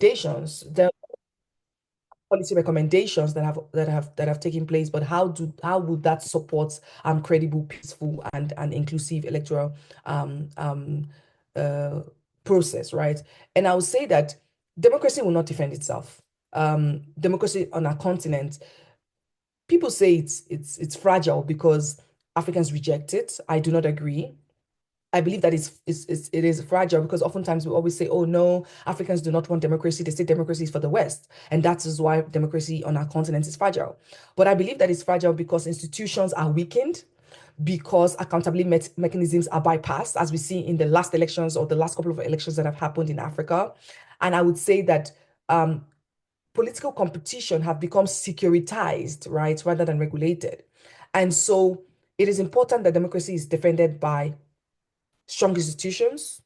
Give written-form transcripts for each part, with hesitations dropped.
recommendations. There are policy recommendations that have taken place, but how would that support credible, peaceful, and inclusive electoral um, um, uh, process, right? And I would say that democracy will not defend itself. Democracy on our continent, people say it's fragile because Africans reject it. I do not agree. I believe that it is fragile because oftentimes we always say, oh no, Africans do not want democracy. They say democracy is for the West. And that is why democracy on our continent is fragile. But I believe that it's fragile because institutions are weakened, because accountability mechanisms are bypassed, as we see in the last elections or the last couple of elections that have happened in Africa. And I would say that political competition have become securitized, right, rather than regulated. And so it is important that democracy is defended by strong institutions,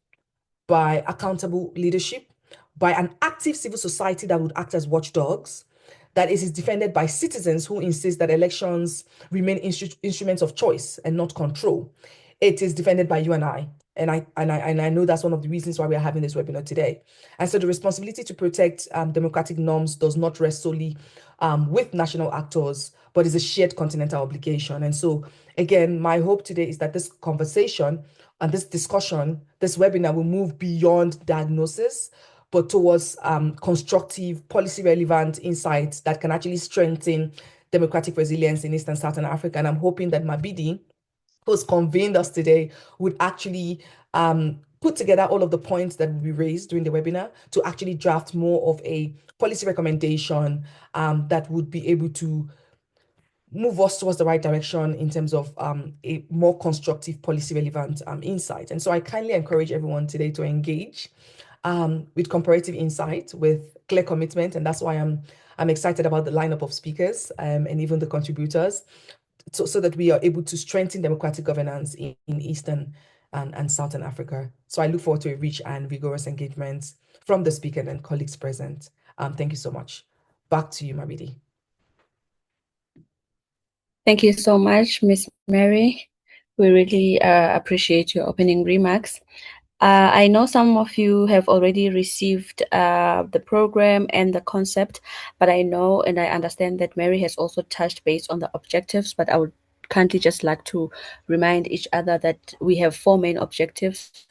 by accountable leadership, by an active civil society that would act as watchdogs, that it is defended by citizens who insist that elections remain instruments of choice and not control. It is defended by you and I. And I know that's one of the reasons why we are having this webinar today. And so the responsibility to protect democratic norms does not rest solely with national actors, but is a shared continental obligation. And so, again, my hope today is that this conversation and this discussion, this webinar will move beyond diagnosis, but towards constructive, policy relevant insights that can actually strengthen democratic resilience in East and Southern Africa. And I'm hoping that Mabidi, who's convened us today, would actually put together all of the points that we raised during the webinar to actually draft more of a policy recommendation that would be able to move us towards the right direction in terms of a more constructive policy relevant insight. And so I kindly encourage everyone today to engage with comparative insight, with clear commitment. And that's why I'm excited about the lineup of speakers and even the contributors, so that we are able to strengthen democratic governance in Eastern and Southern Africa. So I look forward to a rich and vigorous engagement from the speaker and colleagues present. Thank you so much. Back to you, Mabidi. Thank you so much, Miss Mary. We really appreciate your opening remarks. I know some of you have already received the program and the concept, but I know and I understand that Mary has also touched base on the objectives, but I would kindly just like to remind each other that we have 4 main objectives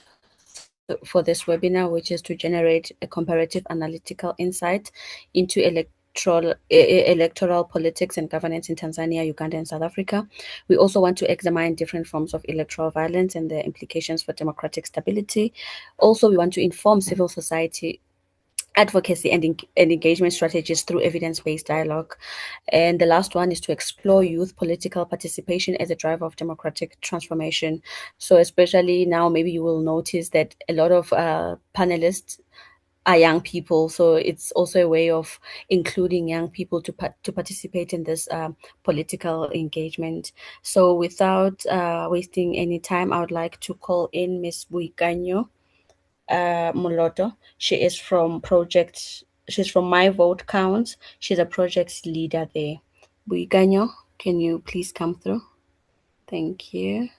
for this webinar, which is to generate a comparative analytical insight into electoral politics and governance in Tanzania, Uganda, and South Africa. We also want to examine different forms of electoral violence and their implications for democratic stability. Also, we want to inform civil society advocacy and engagement strategies through evidence-based dialogue. And the last one is to explore youth political participation as a driver of democratic transformation. So especially now, maybe you will notice that a lot of panelists are young people, so it's also a way of including young people to participate in this political engagement. So without wasting any time, I would like to call in Ms. Buikanyo Moloto. She's from My Vote Counts. She's a project leader there. Buikanyo, can you please come through? Thank you.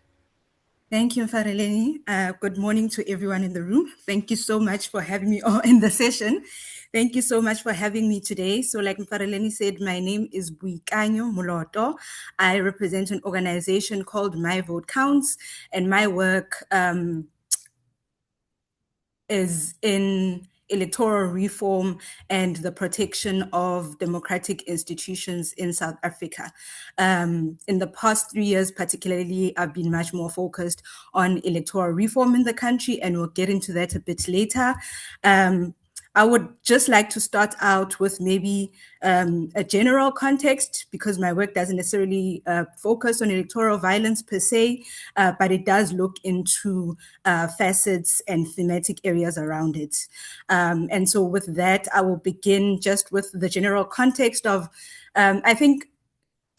Thank you, Mfareleni. Good morning to everyone in the room. Thank you so much for having me in the session. Thank you so much for having me today. So like Mfareleni said, my name is Buikanyo Moloto. I represent an organization called My Vote Counts, and my work is in electoral reform and the protection of democratic institutions in South Africa. In the past 3 years, particularly, I've been much more focused on electoral reform in the country, and we'll get into that a bit later. I would just like to start out with maybe a general context, because my work doesn't necessarily focus on electoral violence per se, but it does look into facets and thematic areas around it. And so with that, I will begin just with the general context of, I think,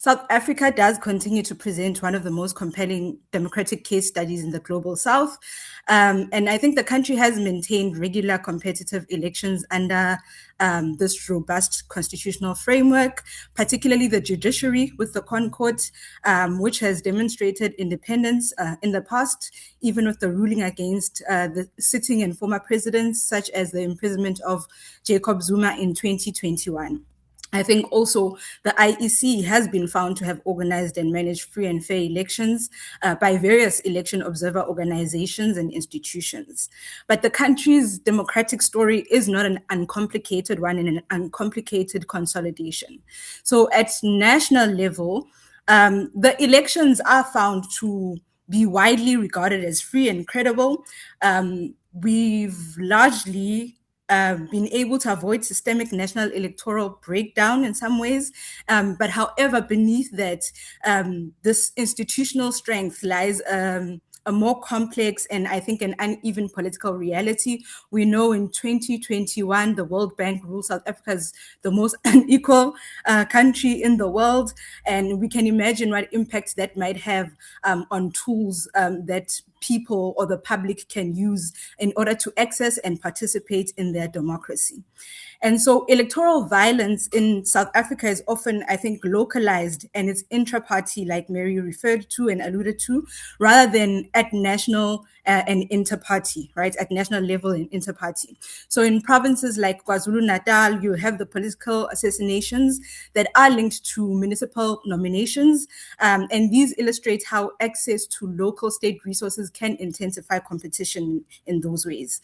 South Africa does continue to present one of the most compelling democratic case studies in the global south. And I think the country has maintained regular competitive elections under this robust constitutional framework, particularly the judiciary with the Concourt, which has demonstrated independence in the past, even with the ruling against the sitting and former presidents, such as the imprisonment of Jacob Zuma in 2021. I think also the IEC has been found to have organized and managed free and fair elections by various election observer organizations and institutions. But the country's democratic story is not an uncomplicated one and an uncomplicated consolidation. So at national level, the elections are found to be widely regarded as free and credible. We've largely been able to avoid systemic national electoral breakdown in some ways. But however, beneath that, this institutional strength lies a more complex and I think an uneven political reality. We know in 2021, the World Bank ruled South Africa as the most unequal country in the world. And we can imagine what impact that might have on tools that people or the public can use in order to access and participate in their democracy. And so electoral violence in South Africa is often, I think, localized and it's intra-party, like Mary referred to and alluded to, rather than at national and inter-party, right? At national level and inter-party. So in provinces like KwaZulu-Natal, you have the political assassinations that are linked to municipal nominations. And these illustrate how access to local state resources can intensify competition in those ways.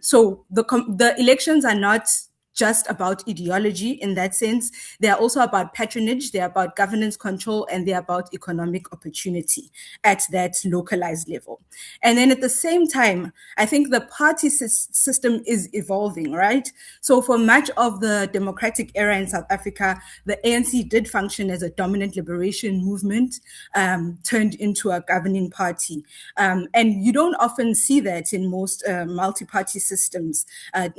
So the elections are not just about ideology in that sense. They are also about patronage, they're about governance control, and they're about economic opportunity at that localized level. And then at the same time, I think the party system is evolving, right? So for much of the democratic era in South Africa, the ANC did function as a dominant liberation movement turned into a governing party. And you don't often see that in most multi-party systems,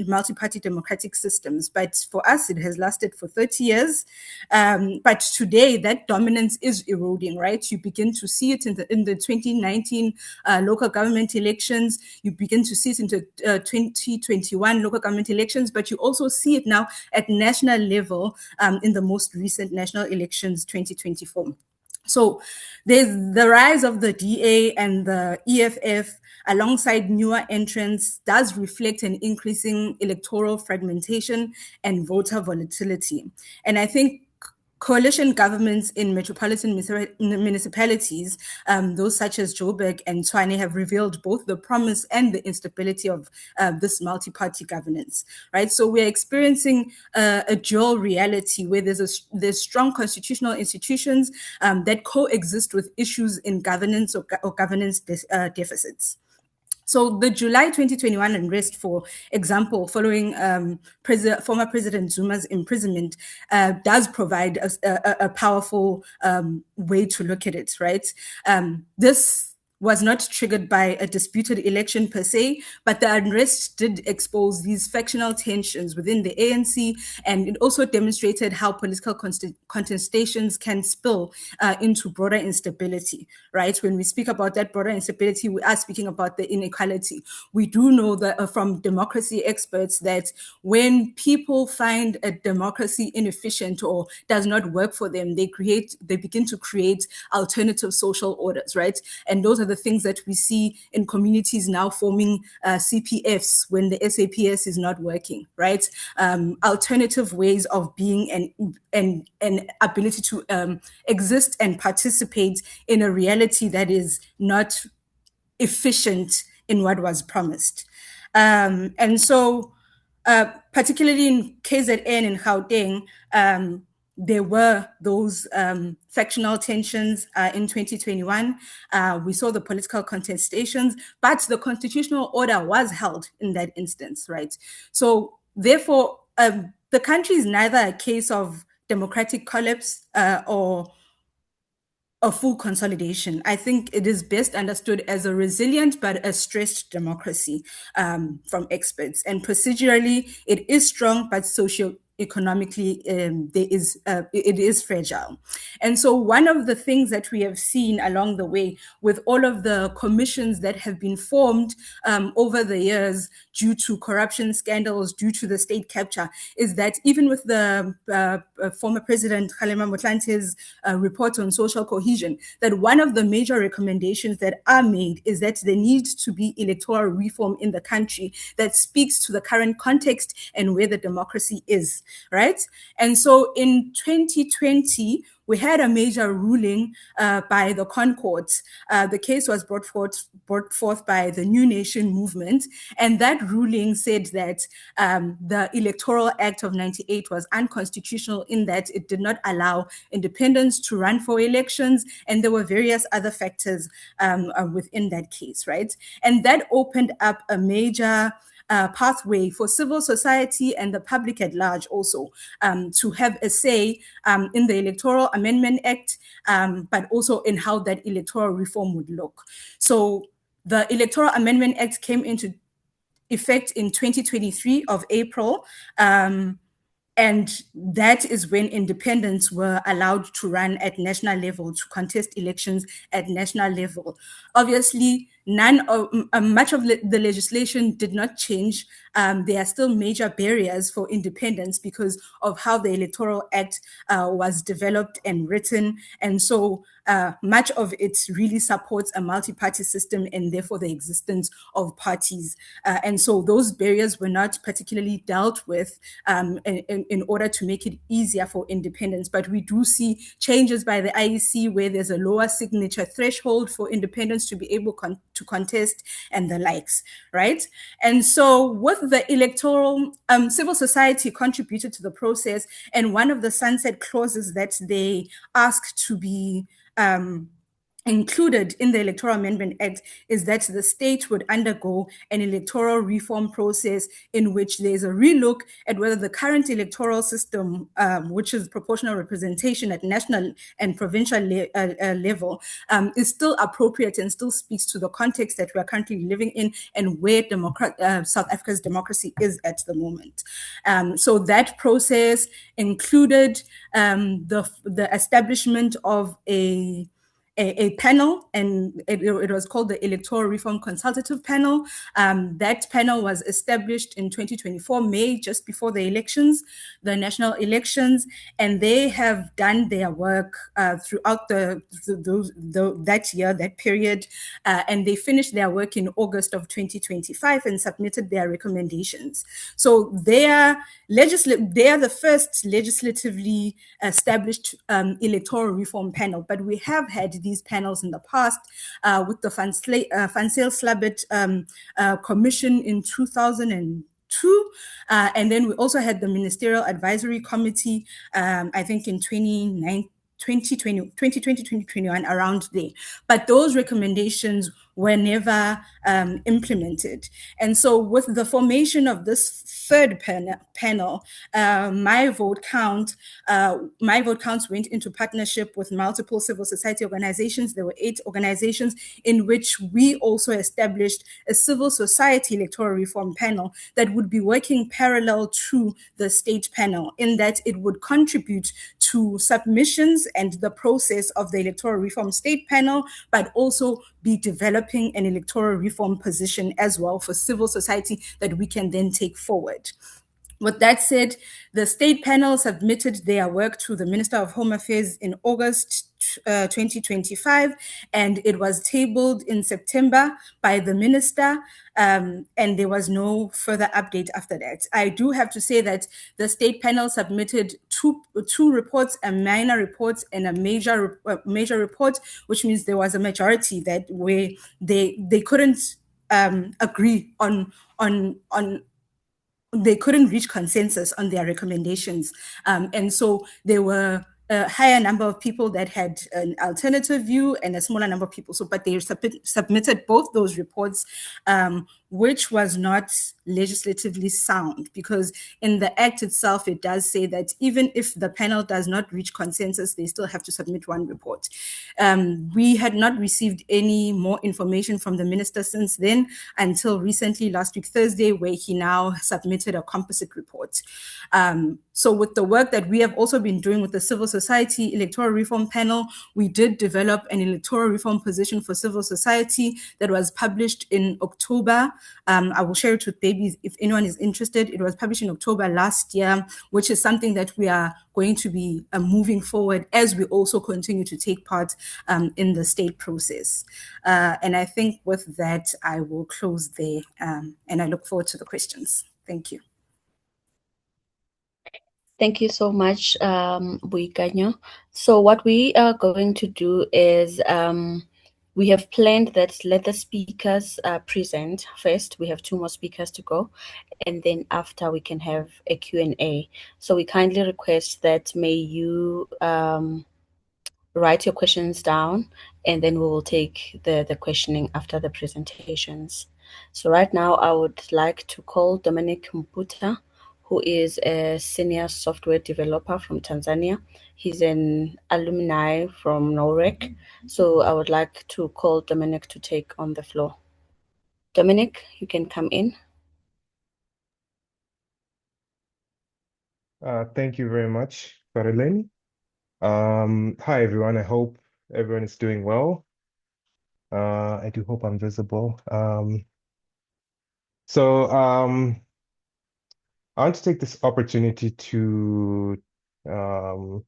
multi-party democratic systems. But for us, it has lasted for 30 years. But today, that dominance is eroding, right? You begin to see it in the 2019 local government elections. You begin to see it in the 2021 local government elections, but you also see it now at national level in the most recent national elections, 2024. So there's the rise of the DA and the EFF alongside newer entrants does reflect an increasing electoral fragmentation and voter volatility. And I think coalition governments in metropolitan municipalities, those such as Joburg and Tshwane, have revealed both the promise and the instability of this multi-party governance, right? So we're experiencing a dual reality where there's strong constitutional institutions that coexist with issues in governance or governance deficits. So the July 2021 unrest, for example, following former President Zuma's imprisonment, does provide a powerful way to look at it, right? This was not triggered by a disputed election per se, but the unrest did expose these factional tensions within the ANC, and it also demonstrated how political contestations can spill into broader instability, right? When we speak about that broader instability, we are speaking about the inequality. We do know that from democracy experts that when people find a democracy inefficient or does not work for them, they begin to create alternative social orders, right? And those are the things that we see in communities now forming CPFs when the SAPS is not working, right? Alternative ways of being and ability to exist and participate in a reality that is not efficient in what was promised. And so, particularly in KZN and Gauteng, there were those factional tensions in 2021. We saw the political contestations, but the constitutional order was held in that instance, right? So therefore, the country is neither a case of democratic collapse or a full consolidation. I think it is best understood as a resilient but a stressed democracy from experts. And procedurally, it is strong but economically it is fragile. And so one of the things that we have seen along the way with all of the commissions that have been formed over the years due to corruption scandals, due to the state capture, is that even with the former President Kgalema Motlante's report on social cohesion, that one of the major recommendations that are made is that there needs to be electoral reform in the country that speaks to the current context and where the democracy is, right? And so in 2020, we had a major ruling by the Concord. The case was brought forth by the New Nation movement, and that ruling said that the Electoral Act of '98 was unconstitutional in that it did not allow independents to run for elections, and there were various other factors within that case, right? And that opened up a major pathway for civil society and the public at large also to have a say in the Electoral Amendment Act, but also in how that electoral reform would look. So the Electoral Amendment Act came into effect in 2023 of April. And that is when independents were allowed to run at national level, to contest elections at national level. Obviously, much of the legislation did not change. There are still major barriers for independence because of how the Electoral Act was developed and written. And so much of it really supports a multi-party system and therefore the existence of parties. And so those barriers were not particularly dealt with in order to make it easier for independence. But we do see changes by the IEC where there's a lower signature threshold for independents to be able to contest and the likes, right? And so with the electoral, civil society contributed to the process, and one of the sunset clauses that they asked to be included in the Electoral Amendment Act is that the state would undergo an electoral reform process in which there's a relook at whether the current electoral system, which is proportional representation at national and provincial level, is still appropriate and still speaks to the context that we're currently living in and where South Africa's democracy is at the moment. So that process included the establishment of a panel, and it was called the Electoral Reform Consultative Panel. That panel was established in 2024, May, just before the elections, the national elections, and they have done their work throughout that year, that period, and they finished their work in August of 2025 and submitted their recommendations. So they are the first legislatively established electoral reform panel, but we have had these panels in the past with the Van Zyl Slabbert Commission in 2002. And then we also had the Ministerial Advisory Committee, I think in 2020, 2021, around there. But those recommendations were never implemented. And so with the formation of this third panel, my vote counts went into partnership with multiple civil society organizations. There were 8 organizations in which we also established a civil society electoral reform panel that would be working parallel to the state panel, in that it would contribute to submissions and the process of the electoral reform state panel, but also be developing an electoral reform position as well for civil society that we can then take forward. With that said, the state panel submitted their work to the Minister of Home Affairs in August 2025, and it was tabled in September by the minister, and there was no further update after that. I do have to say that the state panel submitted two reports, a minor report and a major report, which means there was a majority that where they couldn't agree on they couldn't reach consensus on their recommendations. And so there were a higher number of people that had an alternative view and a smaller number of people. So, but they submitted both those reports which was not legislatively sound, because in the act itself, it does say that even if the panel does not reach consensus, they still have to submit one report. We had not received any more information from the minister since then until recently, last week, Thursday, where he now submitted a composite report. So with the work that we have also been doing with the civil society electoral reform panel, we did develop an electoral reform position for civil society that was published in October. I will share it with babies if anyone is interested. It was published in October last year, which is something that we are going to be moving forward as we also continue to take part in the state process. And I think with that, I will close there, and I look forward to the questions. Thank you. Thank you so much, Boikanyo. So what we are going to do is we have planned that let the speakers present first. We have 2 more speakers to go, and then after we can have a Q&A. So we kindly request that may you write your questions down, and then we will take the questioning after the presentations. So right now, I would like to call Dominic Mputa, who is a senior software developer from Tanzania. He's an alumni from NOREC. So I would like to call Dominic to take on the floor. Dominic, you can come in. Thank you very much, Caroline. Hi, everyone. I hope everyone is doing well. I do hope I'm visible. I want to take this opportunity um,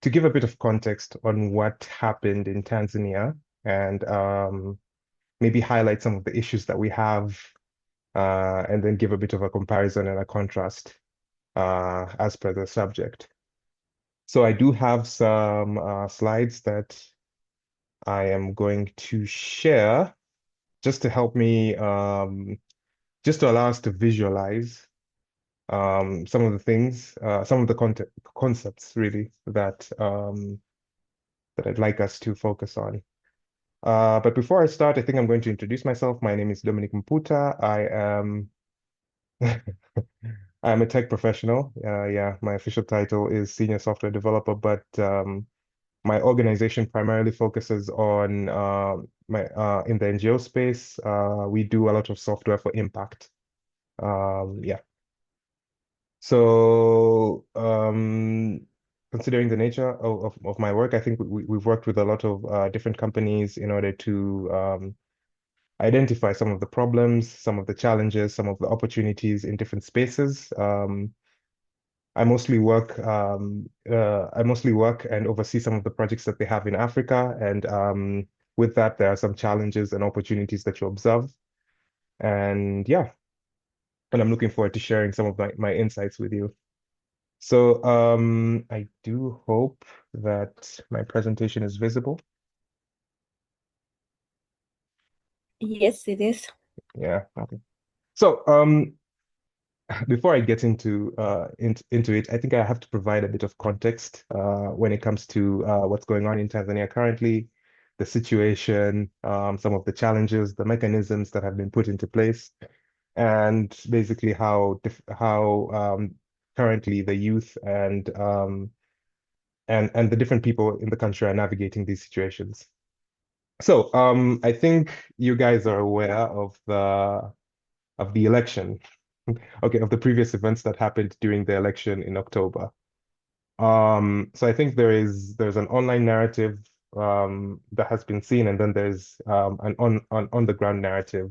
to give a bit of context on what happened in Tanzania and maybe highlight some of the issues that we have, and then give a bit of a comparison and a contrast as per the subject. So I do have some slides that I am going to share just to help me, just to allow us to visualize some of the things, some of the concepts really that I'd like us to focus on. But before I start, I think I'm going to introduce myself. My name is Dominic Mputa. I am I'm a tech professional. Yeah, my official title is senior software developer, but my organization primarily focuses on in the NGO space. We do a lot of software for impact. Yeah. So considering the nature of my work, I think we've worked with a lot of different companies in order to identify some of the problems, some of the challenges, some of the opportunities in different spaces. I mostly work and oversee some of the projects that they have in Africa, and with that, there are some challenges and opportunities that you observe. And yeah, and I'm looking forward to sharing some of my insights with you. So I do hope that my presentation is visible. Yes, it is. Yeah, okay. So before I get into it, I think I have to provide a bit of context when it comes to what's going on in Tanzania currently, the situation, some of the challenges, the mechanisms that have been put into place, and basically how currently the youth and the different people in the country are navigating these situations. So I think you guys are aware of the election. Okay, of the previous events that happened during the election in October. So I think there's an online narrative that has been seen, and then there's an on the ground narrative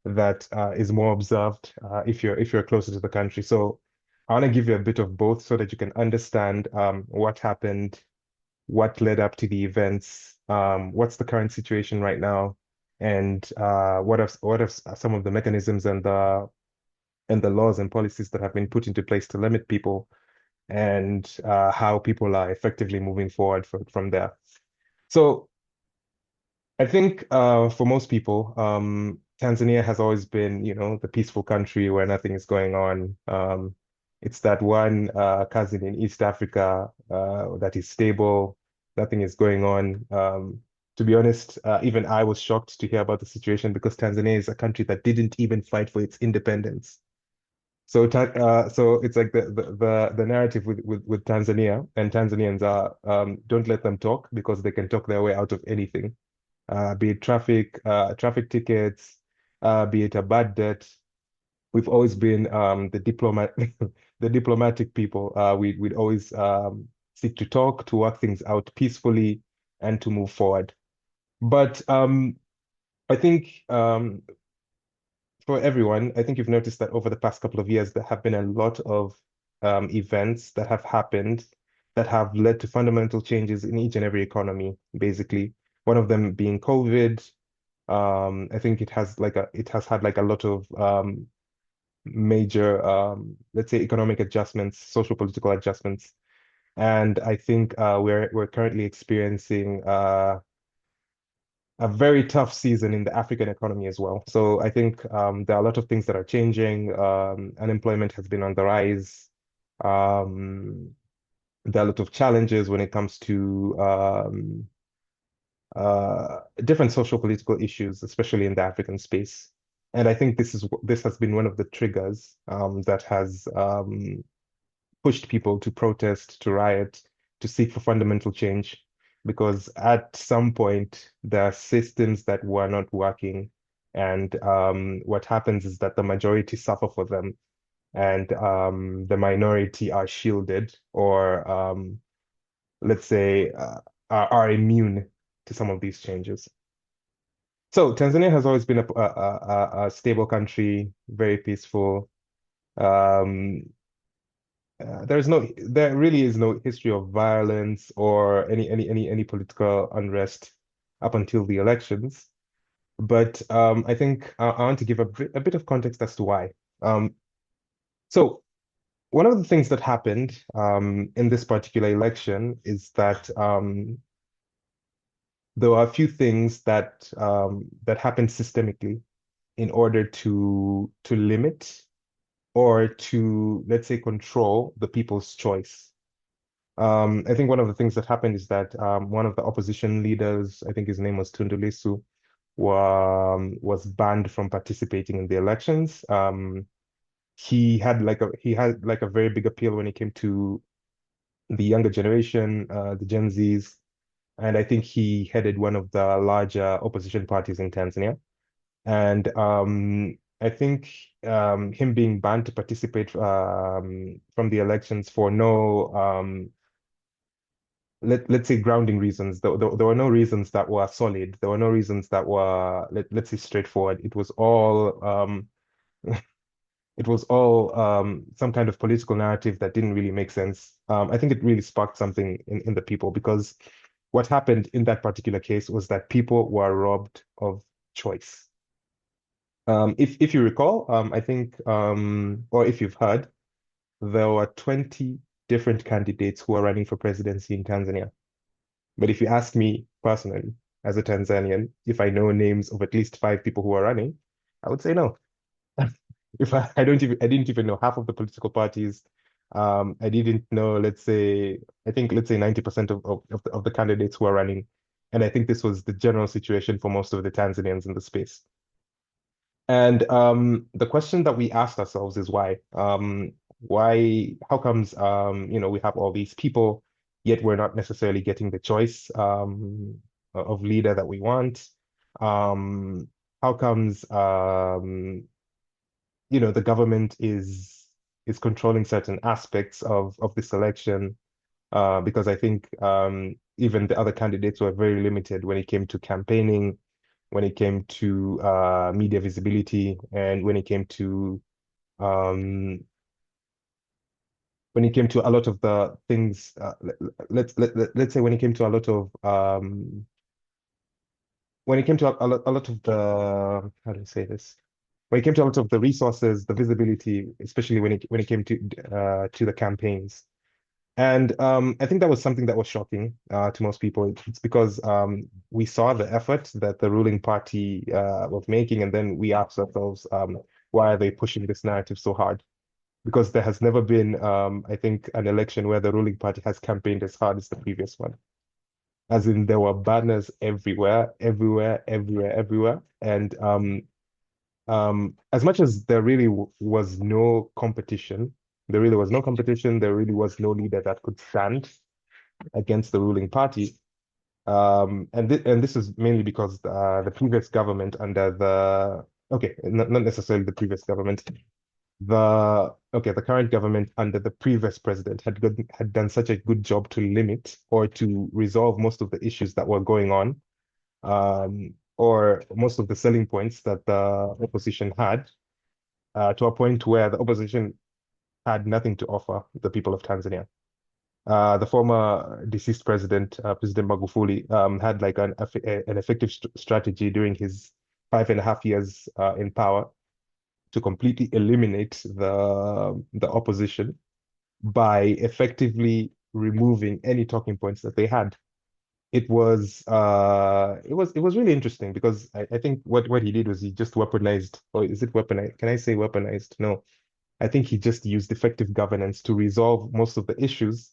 that is more observed if you're closer to the country. So I want to give you a bit of both so that you can understand what happened, what led up to the events, what's the current situation right now, and what are some of the mechanisms and the laws and policies that have been put into place to limit people, and how people are effectively moving forward from there. So I think for most people, Tanzania has always been, the peaceful country where nothing is going on. It's that one cousin in East Africa that is stable, nothing is going on. To be honest, even I was shocked to hear about the situation because Tanzania is a country that didn't even fight for its independence. So it's like the narrative with Tanzania and Tanzanians are don't let them talk because they can talk their way out of anything, be it traffic tickets, be it a bad debt. We've always been the diplomat the diplomatic people. We'd always seek to talk, to work things out peacefully, and to move forward. But I think for everyone, I think you've noticed that over the past couple of years, there have been a lot of events that have happened that have led to fundamental changes in each and every economy, basically. One of them being COVID. I think it has had like a lot of major let's say economic adjustments, social political adjustments. And I think we're currently experiencing a very tough season in the African economy as well. So I think there are a lot of things that are changing. Unemployment has been on the rise. There are a lot of challenges when it comes to different social political issues, especially in the African space. And I think this has been one of the triggers that has pushed people to protest, to riot, to seek for fundamental change, because at some point there are systems that were not working, and what happens is that the majority suffer for them, and the minority are shielded or let's say are immune to some of these changes. So Tanzania has always been a stable country, very peaceful. Um, there really is no history of violence or any political unrest up until the elections. But I think I want to give a bit of context as to why. So one of the things that happened in this particular election is that there were a few things that happened systemically in order to limit or to, let's say, control the people's choice. I think one of the things that happened is that one of the opposition leaders, I think his name was Tundu Lissu, was banned from participating in the elections. He had like a very big appeal when it came to the younger generation, the Gen Zs, and I think he headed one of the larger opposition parties in Tanzania. And I think him being banned to participate from the elections for no let's say grounding reasons. There were no reasons that were solid. There were no reasons that were let's say straightforward. It was all some kind of political narrative that didn't really make sense. I think it really sparked something in the people because what happened in that particular case was that people were robbed of choice. If you recall, I think or if you've heard, there were 20 different candidates who are running for presidency in Tanzania. But if you ask me personally, as a Tanzanian, if I know names of at least 5 people who are running, I would say no. If I didn't even know half of the political parties. I didn't know, let's say 90% of the candidates who are running. And I think this was the general situation for most of the Tanzanians in the space. And the question that we asked ourselves is why? How comes we have all these people, yet we're not necessarily getting the choice of leader that we want? How comes the government is controlling certain aspects of this election? Because I think even the other candidates were very limited when it came to campaigning, when it came to media visibility, and when it came to a lot of the things, let's say when it came to a lot of when it came to a lot of the how do I say this? When it came to a lot of the resources, the visibility, especially when it came to the campaigns. And I think that was something that was shocking to most people. It's because we saw the effort that the ruling party was making, and then we asked ourselves, why are they pushing this narrative so hard? Because there has never been, I think, an election where the ruling party has campaigned as hard as the previous one. as in there were banners everywhere, everywhere, everywhere, everywhere. And as much as there really was no competition, there really was no competition, there really was no leader that could stand against the ruling party. And this is mainly because the previous government under the okay, not necessarily the previous government, the current government under the previous president had done such a good job to limit or to resolve most of the issues that were going on, or most of the selling points that the opposition had, to a point where the opposition had nothing to offer the people of Tanzania. The former deceased president, President Magufuli, had like an effective strategy during his 5.5 years in power to completely eliminate the opposition by effectively removing any talking points that they had. It was really interesting because I think what he did was he just weaponized, or is it weaponized? Can I say weaponized? No. I think he just used effective governance to resolve most of the issues.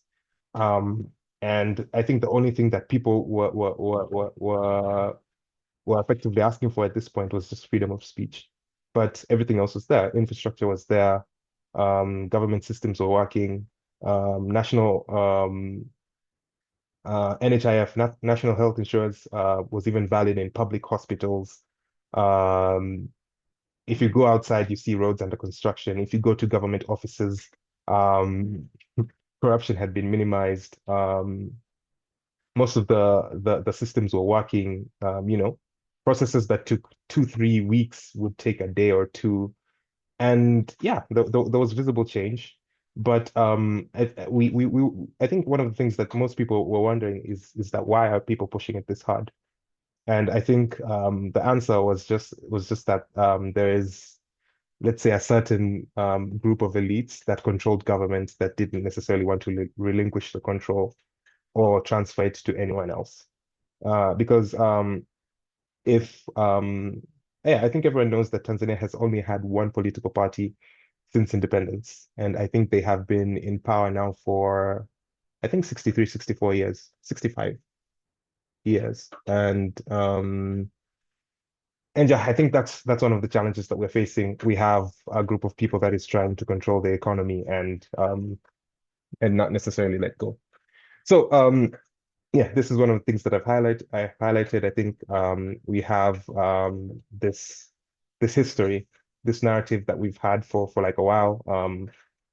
Um, and I think the only thing that people were effectively asking for at this point was just freedom of speech. But everything else was there. Infrastructure was there. Government systems were working. National NHIF, National Health Insurance, was even valid in public hospitals. Um, if you go outside, you see roads under construction. If you go to government offices, um, corruption had been minimized. Most of the systems were working. Processes that took 2, 3 weeks would take a day or two. And yeah, there was visible change. But I think one of the things that most people were wondering is that why are people pushing it this hard? And I think the answer was just that there is, let's say, a certain group of elites that controlled government that didn't necessarily want to relinquish the control or transfer it to anyone else. Because if yeah, I think everyone knows that Tanzania has only had one political party since independence, and I think they have been in power now for I think 63, 64 years, 65 years. And yeah, I think that's one of the challenges that we're facing. We have a group of people that is trying to control the economy and not necessarily let go. So yeah, this is one of the things that I highlighted. I think we have this history, this narrative that we've had for like a while.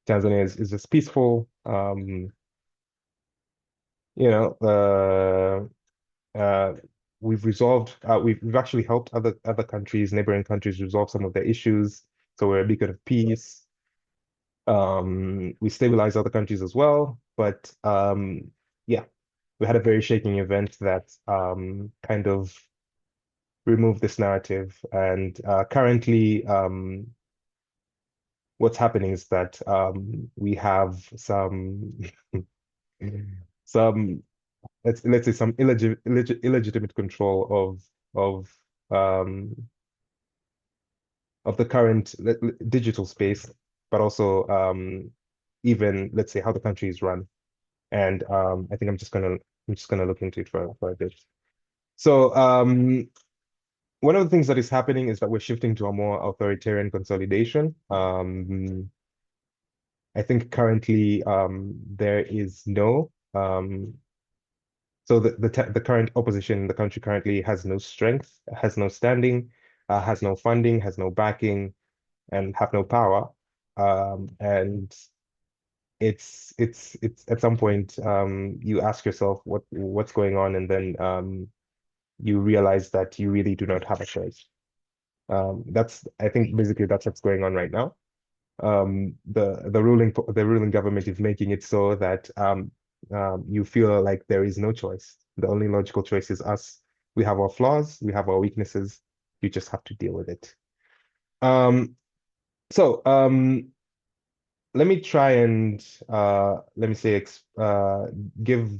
Tanzania is just peaceful. You know, uh, we've actually helped other countries, neighboring countries, resolve some of their issues. So we're a beacon of peace. We stabilize other countries as well, but yeah, we had a very shaking event that kind of removed this narrative. And currently, what's happening is that we have some let's say some illegitimate control um, of the current digital space, but also even let's say how the country is run. And I think I'm just gonna look into it for a bit. So one of the things that is happening is that we're shifting to a more authoritarian consolidation. I think currently there is no so the current opposition in the country currently has no strength, has no standing, has no funding, has no backing, and have no power. And it's at some point you ask yourself what's going on, and then you realize that you really do not have a choice. I think basically that's what's going on right now. The ruling government is making it so that you feel like there is no choice. The only logical choice is us. We have our flaws, we have our weaknesses. You just have to deal with it. So let me try and let me say give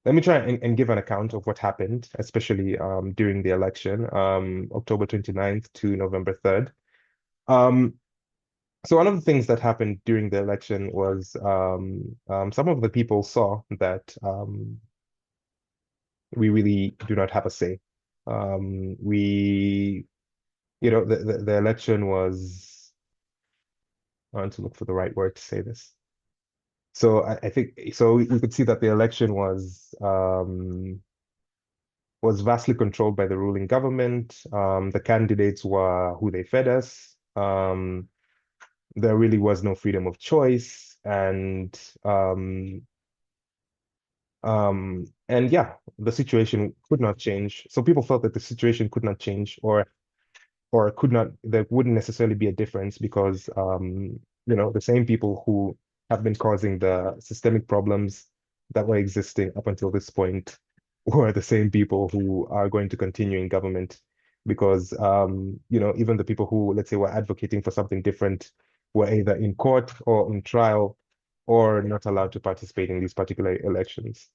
let me try and give an account of what happened, especially during the election, October 29th to November 3rd. So one of the things that happened during the election was some of the people saw that we really do not have a say. We, the election was, I want to look for the right word to say this. So I think so we could see that the election was vastly controlled by the ruling government. The candidates were who they fed us. There really was no freedom of choice, and yeah, the situation could not change. So people felt that the situation could not change, or could not, there wouldn't necessarily be a difference because the same people who have been causing the systemic problems that were existing up until this point were the same people who are going to continue in government because even the people who, let's say, were advocating for something different were either in court or on trial or not allowed to participate in these particular elections.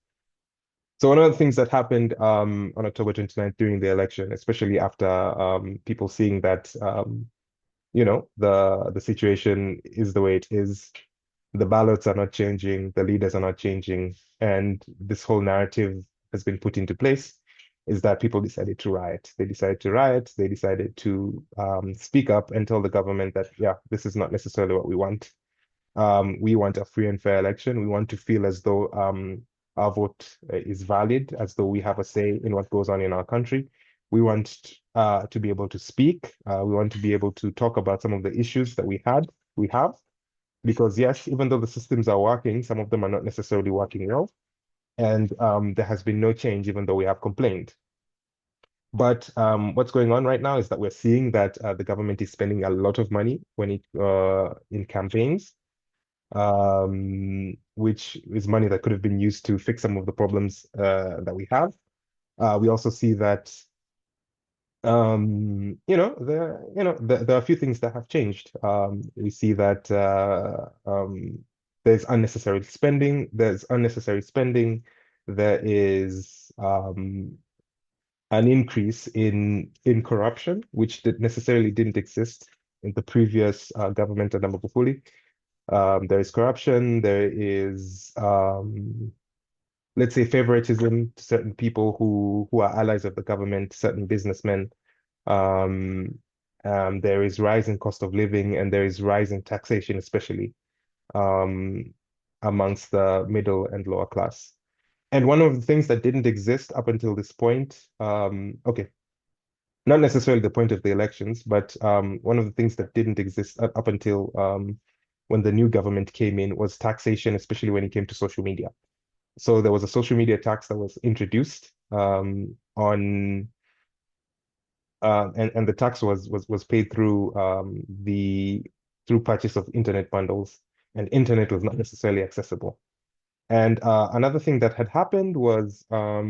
So one of the things that happened on October 29th during the election, especially after people seeing that the situation is the way it is, the ballots are not changing, the leaders are not changing, and this whole narrative has been put into place, is that people decided to riot. They decided to riot. They decided to speak up and tell the government that, yeah, this is not necessarily what we want. We want a free and fair election. We want to feel as though our vote is valid, as though we have a say in what goes on in our country. We want to be able to speak. We want to be able to talk about some of the issues that we have. Because yes, even though the systems are working, some of them are not necessarily working well. And there has been no change, even though we have complained. But what's going on right now is that we're seeing that the government is spending a lot of money in campaigns, which is money that could have been used to fix some of the problems that we have. We also see that there are a few things that have changed. We see that there's unnecessary spending. There is an increase in corruption, which necessarily didn't exist in the previous government under Magufuli. There is corruption. There is, let's say, favoritism to certain people who are allies of the government, certain businessmen. There is rising cost of living, and there is rising taxation, especially amongst the middle and lower class. And one of the things that didn't exist up until this point, okay, not necessarily the point of the elections, but one of the things that didn't exist up until when the new government came in was taxation, especially when it came to social media. So there was a social media tax that was introduced and the tax was paid through through purchase of internet bundles, and internet was not necessarily accessible. And another thing that had happened was I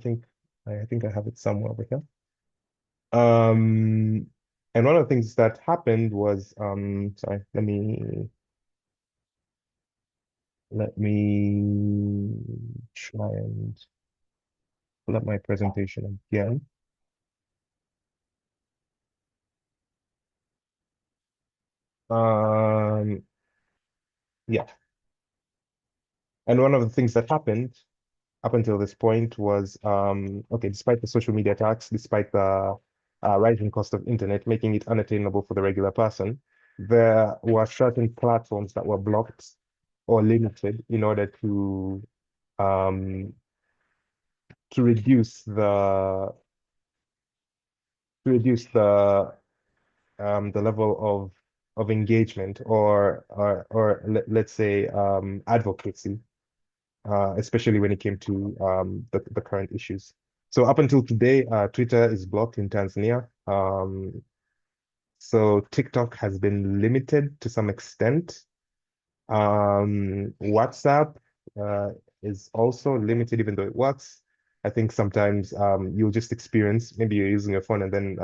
think I have it somewhere over here. And one of the things that happened was sorry, let me try and pull up my presentation again. Yeah. And one of the things that happened up until this point was, okay, despite the social media tax, despite the rising cost of internet, making it unattainable for the regular person, there were certain platforms that were blocked or limited in order um, to reduce the level of engagement or let's say advocacy, especially when it came to the current issues. So up until today, Twitter is blocked in Tanzania. So TikTok has been limited to some extent. WhatsApp is also limited, even though it works. I think sometimes you'll just experience, maybe you're using your phone and then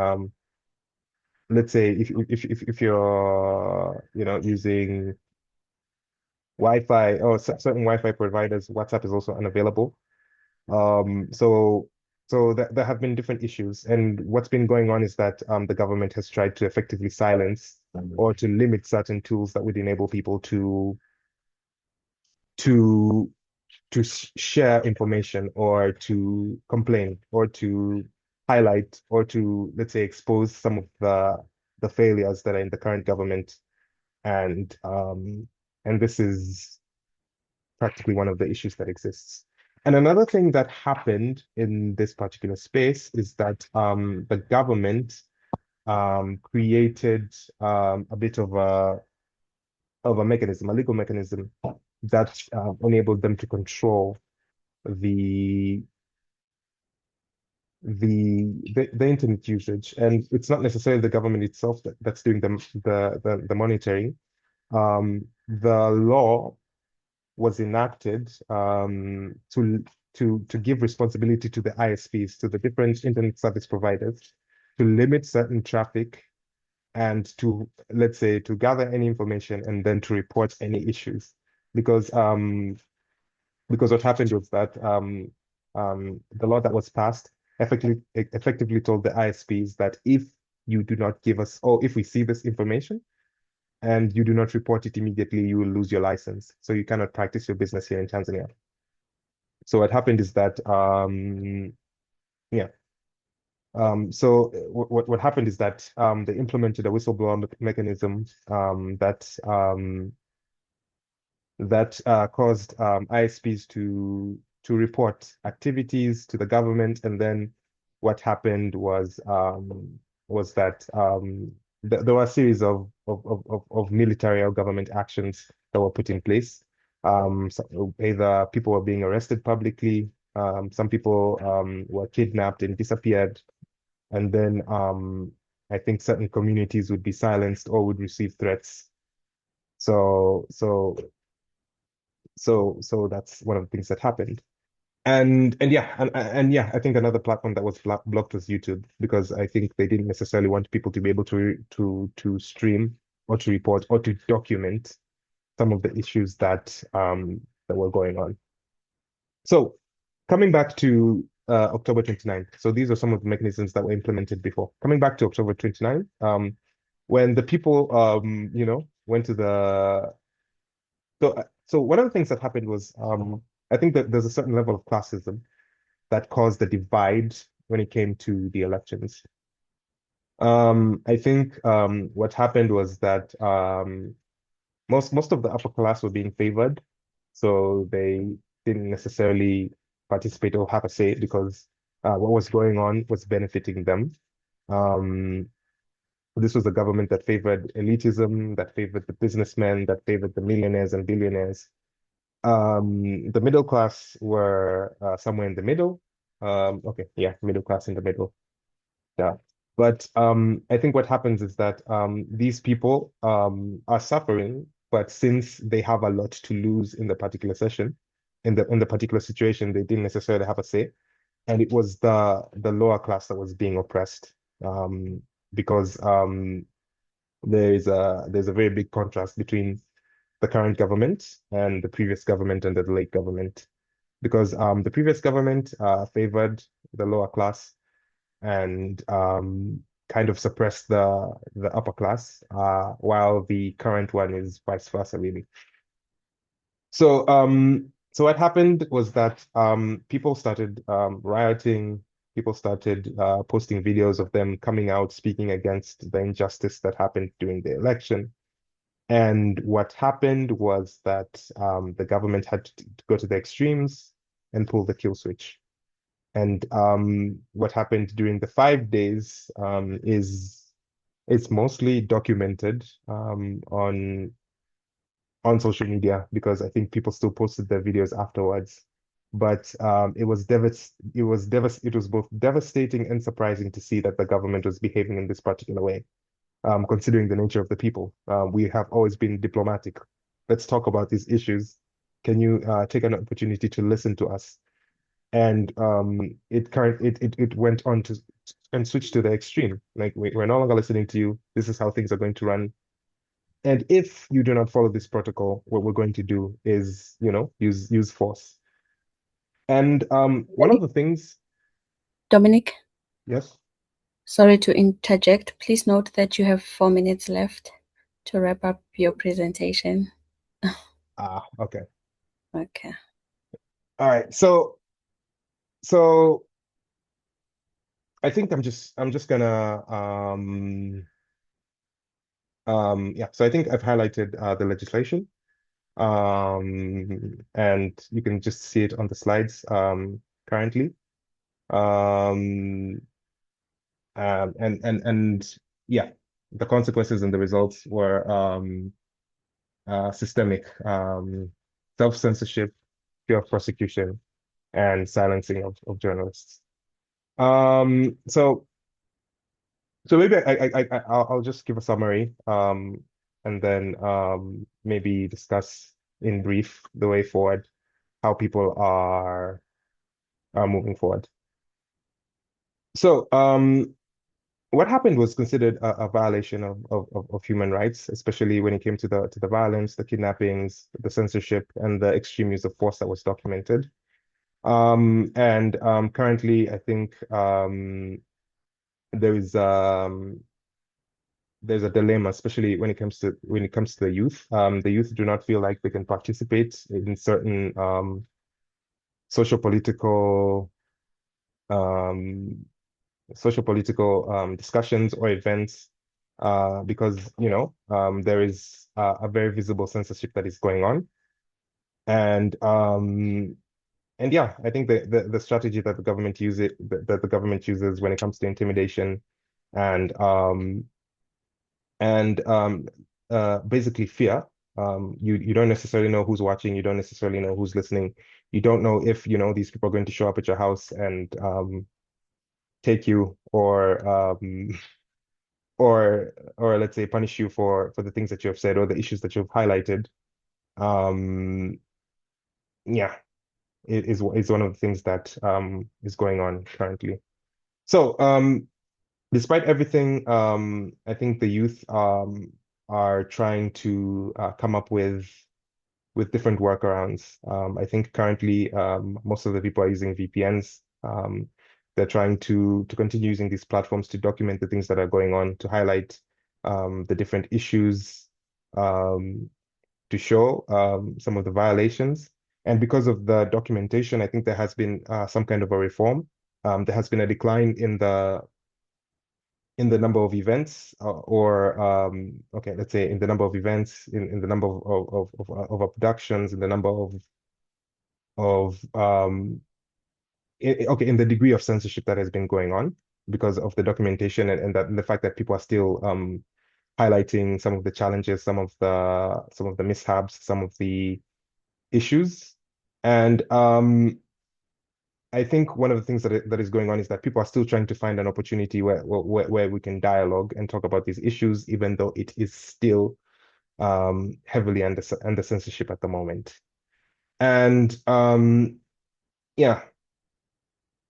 let's say if you're using Wi-Fi or certain Wi-Fi providers, WhatsApp is also unavailable. So there have been different issues, and what's been going on is that the government has tried to effectively silence or to limit certain tools that would enable people to share information or to complain or to highlight or to, let's say, expose some of the failures that are in the current government. And this is practically one of the issues that exists. And another thing that happened in this particular space is that the government created a bit of a mechanism, a legal mechanism that enabled them to control the the internet usage. And it's not necessarily the government itself that's doing the monitoring. The law was enacted to give responsibility to the ISPs, to the different internet service providers, to limit certain traffic and to, let's say, to gather any information and then to report any issues. Because what happened was that the law that was passed effectively told the ISPs that if you do not give us, or if we see this information and you do not report it immediately, you will lose your license. So you cannot practice your business here in Tanzania. So what happened is that, yeah. So what happened is that they implemented a whistleblower mechanism that caused ISPs to report activities to the government, and then what happened was that there were a series of military or government actions that were put in place. So either people were being arrested publicly, some people were kidnapped and disappeared, and then I think certain communities would be silenced or would receive threats. So that's one of the things that happened. And yeah, I think another platform that was blocked was YouTube, because I think they didn't necessarily want people to be able to stream or to report or to document some of the issues that that were going on. So coming back to October 29th. So these are some of the mechanisms that were implemented before. Coming back to October 29th, when the people went to the so one of the things that happened was I think that there's a certain level of classism that caused the divide when it came to the elections. I think what happened was that most of the upper class were being favored, so they didn't necessarily participate or have a say because what was going on was benefiting them. Um, this was a government that favored elitism, that favored the businessmen, that favored the millionaires and billionaires. The middle class were somewhere in the middle. Okay, yeah, middle class in the middle. Yeah. But I think what happens is that these people are suffering, but since they have a lot to lose in the particular session, in the particular situation, they didn't necessarily have a say. And it was the lower class that was being oppressed. Because there's a very big contrast between the current government and the previous government and the late government, because the previous government favored the lower class and kind of suppressed the upper class, while the current one is vice versa, really. So what happened was that people started rioting. People started posting videos of them coming out speaking against the injustice that happened during the election. And what happened was that the government had to go to the extremes and pull the kill switch. And what happened during the 5 days is it's mostly documented on social media, because I think people still posted their videos afterwards. But it was both devastating and surprising to see that the government was behaving in this particular way, considering the nature of the people. We have always been diplomatic. Let's talk about these issues. Can you take an opportunity to listen to us? And it went on to and switched to the extreme. Like we're no longer listening to you. This is how things are going to run. And if you do not follow this protocol, what we're going to do is, use force. And one of the things, Dominic, yes. sorry to interject. Please note that you have 4 minutes left to wrap up your presentation. Okay. Okay. All right. So I think I'm just gonna yeah. So I think I've highlighted the legislation. And you can just see it on the slides currently. Um, and yeah, the consequences and the results were systemic, self-censorship, fear of prosecution, and silencing of journalists. So maybe I'll just give a summary, and then maybe discuss in brief the way forward, how people are moving forward. So what happened was considered a violation of human rights, especially when it came to the violence, the kidnappings, the censorship, and the extreme use of force that was documented. And currently, I think there is there's a dilemma, especially when it comes to the youth. The youth do not feel like they can participate in certain socio-political um, discussions or events, because there is a very visible censorship that is going on. And yeah, I think the strategy that the government uses when it comes to intimidation and and basically fear. You don't necessarily know who's watching, you don't necessarily know who's listening, you don't know if these people are going to show up at your house and take you, or let's say punish you for the things that you have said or the issues that you've highlighted. Um, yeah, it is one of the things that is going on currently. So despite everything, I think the youth are trying to come up with different workarounds. I think currently most of the people are using VPNs. They're trying to continue using these platforms to document the things that are going on, to highlight the different issues, um, to show some of the violations. And because of the documentation, I think there has been some kind of a reform. There has been a decline in the number of events, or okay, let's say in the number of events, in the number of abductions, in the number of okay, in the degree of censorship that has been going on because of the documentation, and the fact that people are still highlighting some of the challenges, some of the mishaps, some of the issues. And I think one of the things that is going on is that people are still trying to find an opportunity where we can dialogue and talk about these issues, even though it is still heavily under censorship at the moment. And yeah,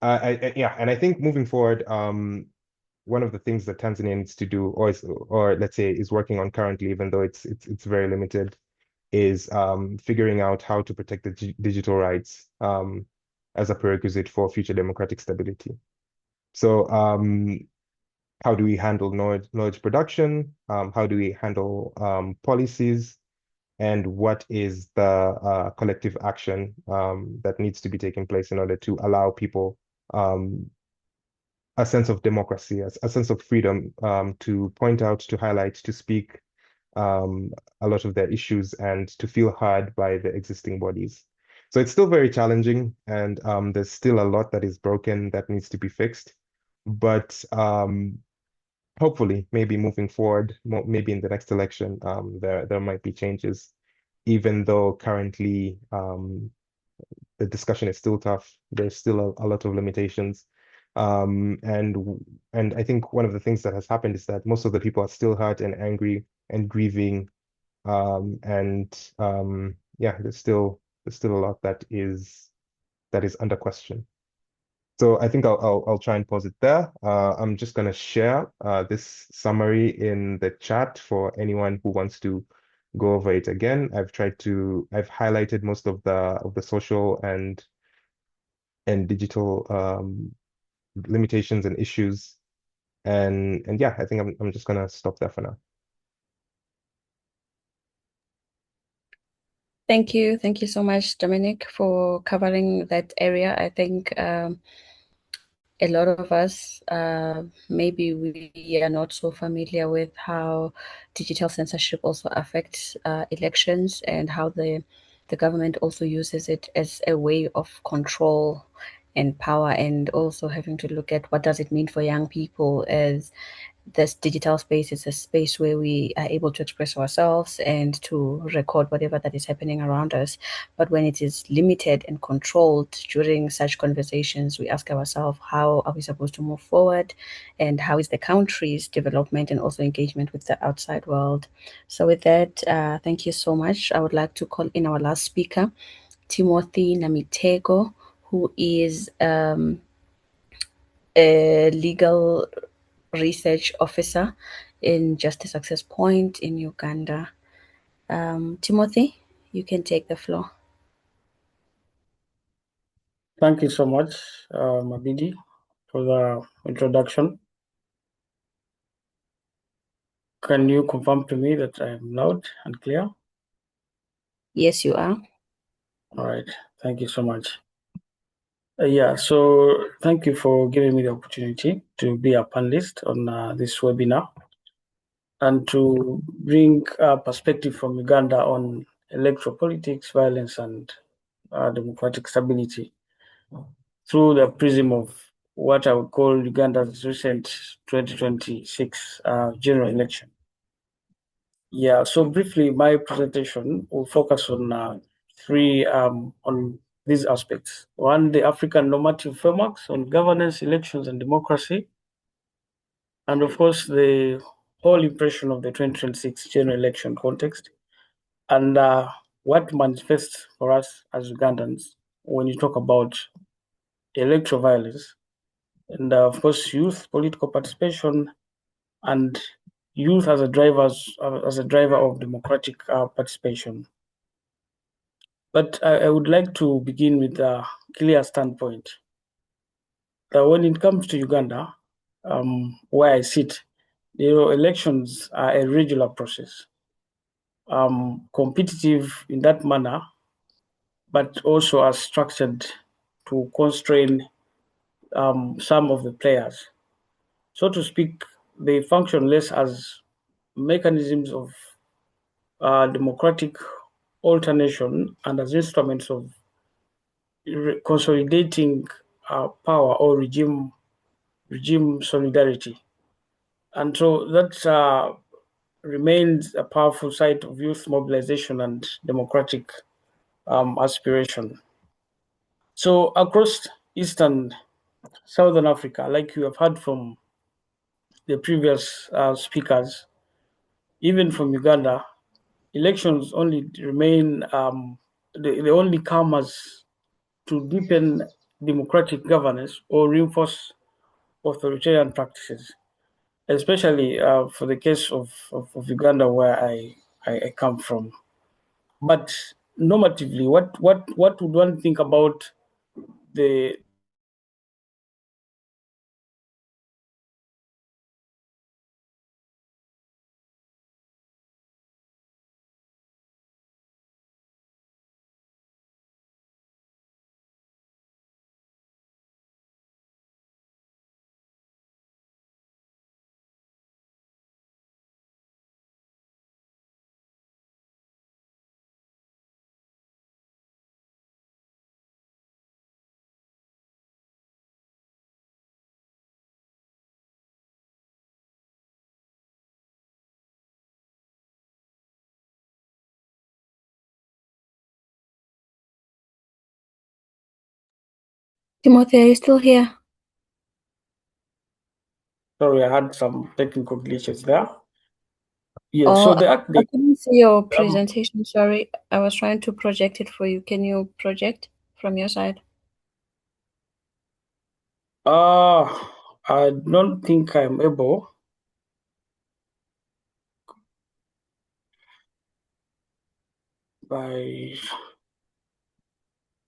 and I think moving forward, one of the things that Tanzania needs to do, or let's say is working on currently, even though it's very limited, is figuring out how to protect the digital rights as a prerequisite for future democratic stability. So how do we handle knowledge production? How do we handle policies? And what is the collective action that needs to be taking place in order to allow people um, a sense of democracy, a sense of freedom, to point out, to highlight, to speak a lot of their issues, and to feel heard by the existing bodies. So it's still very challenging, and there's still a lot that is broken that needs to be fixed. But hopefully, maybe moving forward, maybe in the next election, there might be changes, even though currently the discussion is still tough. There's still a lot of limitations. And I think one of the things that has happened is that most of the people are still hurt and angry and grieving. And yeah, there's still a lot that is under question. So I think I'll try and pause it there. I'm just gonna share this summary in the chat for anyone who wants to go over it again. I've highlighted most of the social and digital limitations and issues. And yeah, I think I'm just gonna stop there for now. Thank you. Thank you so much, Dominic, for covering that area. I think a lot of us, maybe we are not so familiar with how digital censorship also affects elections, and how the government also uses it as a way of control and power, and also having to look at what does it mean for young people, as this digital space is a space where we are able to express ourselves and to record whatever that is happening around us. But when it is limited and controlled during such conversations, we ask ourselves, how are we supposed to move forward? And how is the country's development and also engagement with the outside world? So, with that, thank you so much. I would like to call in our last speaker, Timothy Namitego, who is a legal research officer in Justice Access Point in Uganda. Timothy, you can take the floor. Thank you so much, Mabidi, for the introduction. Can you confirm to me that I am loud and clear? Yes, you are. All right. Thank you so much. Yeah, so thank you for giving me the opportunity to be a panelist on this webinar and to bring a perspective from Uganda on electoral politics, violence, and democratic stability through the prism of what I would call Uganda's recent 2026 general election. Yeah, so briefly, my presentation will focus on three on these aspects. One, the African normative frameworks on governance, elections, and democracy, and of course, the whole impression of the 2026 general election context, and what manifests for us as Ugandans when you talk about electoral violence, and of course, youth political participation, and youth as a driver of democratic participation. But I would like to begin with a clear standpoint. When it comes to Uganda, where I sit, elections are a regular process, competitive in that manner, but also are structured to constrain some of the players. So to speak, they function less as mechanisms of democratic alternation and as instruments of consolidating power or regime solidarity. And so that remains a powerful site of youth mobilization and democratic aspiration. So across Eastern Southern Africa, like you have heard from the previous speakers, even from Uganda, elections only remain, they only come as to deepen democratic governance or reinforce authoritarian practices, especially for the case of Uganda, where I come from. But normatively, what would one think about the Timothy, are you still here? sorry, I had some technical glitches there. Yeah, Oh, so the I couldn't see your presentation. Sorry, I was trying to project it for you. Can you project from your side? I don't think I'm able. By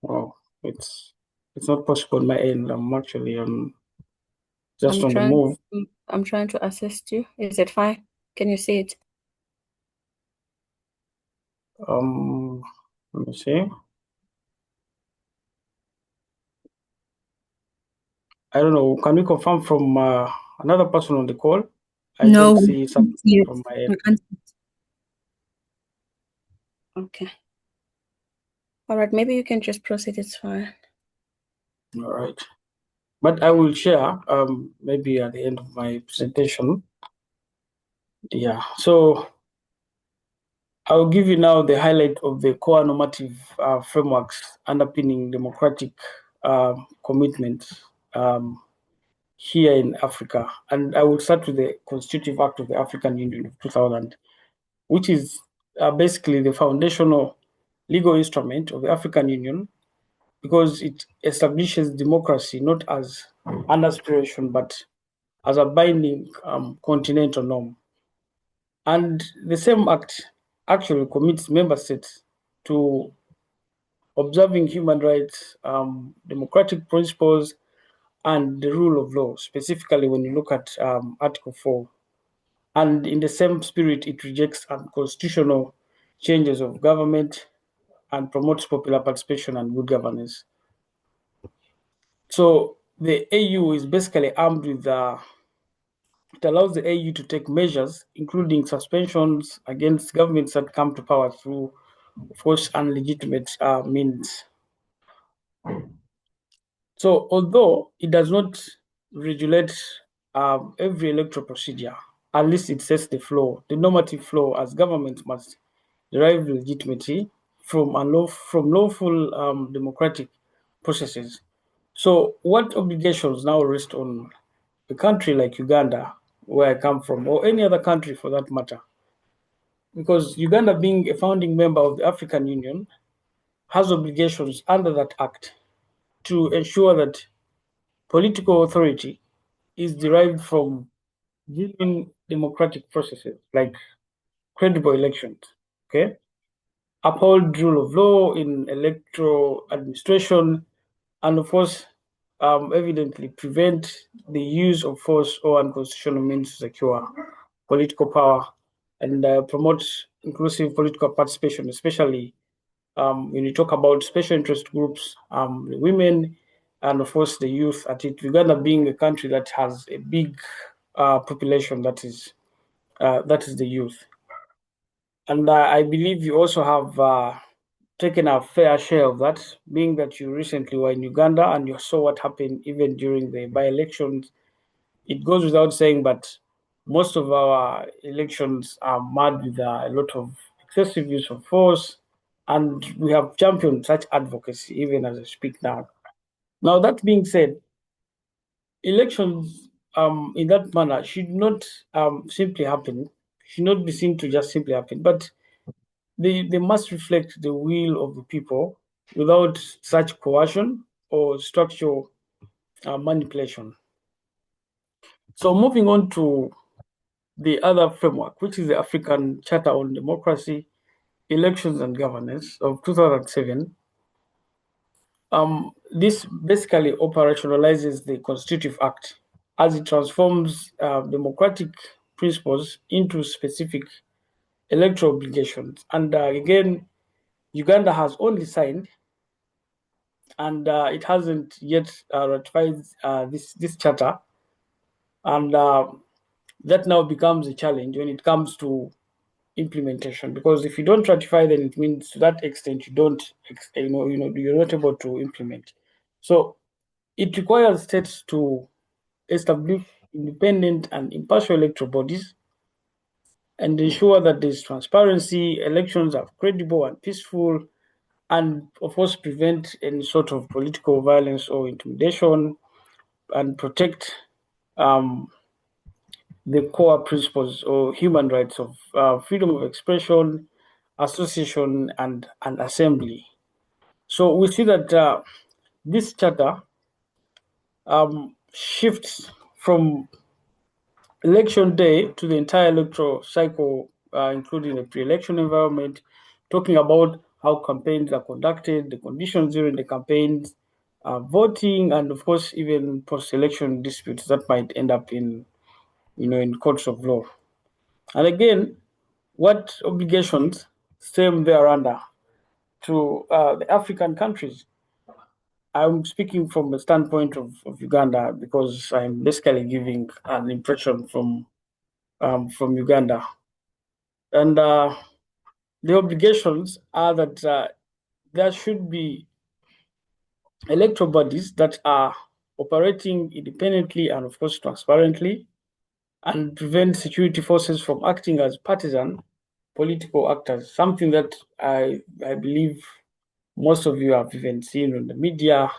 well, it's not possible on my end. I'm actually just I'm on the trying. move. I'm trying to assist you. Is it fine? Can you see it? Um, Let me see. I don't know. Can we confirm from another person on the call? I No, don't we see can't something see it. from my We end. can't. Okay. All right, maybe you can just proceed, it's fine. All right. But I will share maybe at the end of my presentation. Yeah. So I'll give you now the highlight of the core normative frameworks underpinning democratic commitments here in Africa. And I will start with the Constitutive Act of the African Union of 2000, which is basically the foundational legal instrument of the African Union because it establishes democracy not as an aspiration but as a binding continental norm. And the same act actually commits member states to observing human rights, democratic principles, and the rule of law, specifically when you look at Article 4. And in the same spirit, it rejects unconstitutional changes of government and promotes popular participation and good governance. So the AU is basically armed with it allows the AU to take measures, including suspensions against governments that come to power through, of course, unlegitimate means. So, although it does not regulate every electoral procedure, at least it sets the floor, the normative floor, as governments must derive legitimacy from lawful democratic processes. So, what obligations now rest on a country like Uganda, where I come from, or any other country for that matter? Because Uganda, being a founding member of the African Union, has obligations under that act to ensure that political authority is derived from genuine democratic processes like credible elections, okay? Uphold rule of law in electoral administration, and of course, evidently prevent the use of force or unconstitutional means to secure political power and promote inclusive political participation, especially when you talk about special interest groups, the women, and of course the youth. At it, Uganda being a country that has a big population that is the youth, and I believe you also have taken a fair share of that, being that you recently were in Uganda and you saw what happened even during the by-elections. It goes without saying, but most of our elections are marred with a lot of excessive use of force, and we have championed such advocacy even as I speak now. Now, that being said, elections in that manner should not simply happen, should not be seen to just simply happen, but they must reflect the will of the people without such coercion or structural manipulation. So, moving on to the other framework, which is the African Charter on Democracy, Elections and Governance of 2007. This basically operationalizes the Constitutive Act as it transforms democratic principles into specific electoral obligations. And again, Uganda has only signed, and it hasn't yet ratified this charter, and that now becomes a challenge when it comes to implementation, because if you don't ratify, then it means to that extent you don't you're not able to implement. So it requires states to establish independent and impartial electoral bodies and ensure that there's transparency, elections are credible and peaceful, and of course prevent any sort of political violence or intimidation, and protect the core principles or human rights of freedom of expression, association, and assembly. So we see that this charter shifts from election day to the entire electoral cycle, including the pre-election environment, talking about how campaigns are conducted, the conditions during the campaigns, voting, and of course even post-election disputes that might end up in courts of law. And again, what obligations stem there under? to the African countries. I'm speaking from the standpoint of Uganda because I'm basically giving an impression from Uganda. And the obligations are that there should be electoral bodies that are operating independently and, of course, transparently, and prevent security forces from acting as partisan political actors, something that I believe most of you have even seen on the media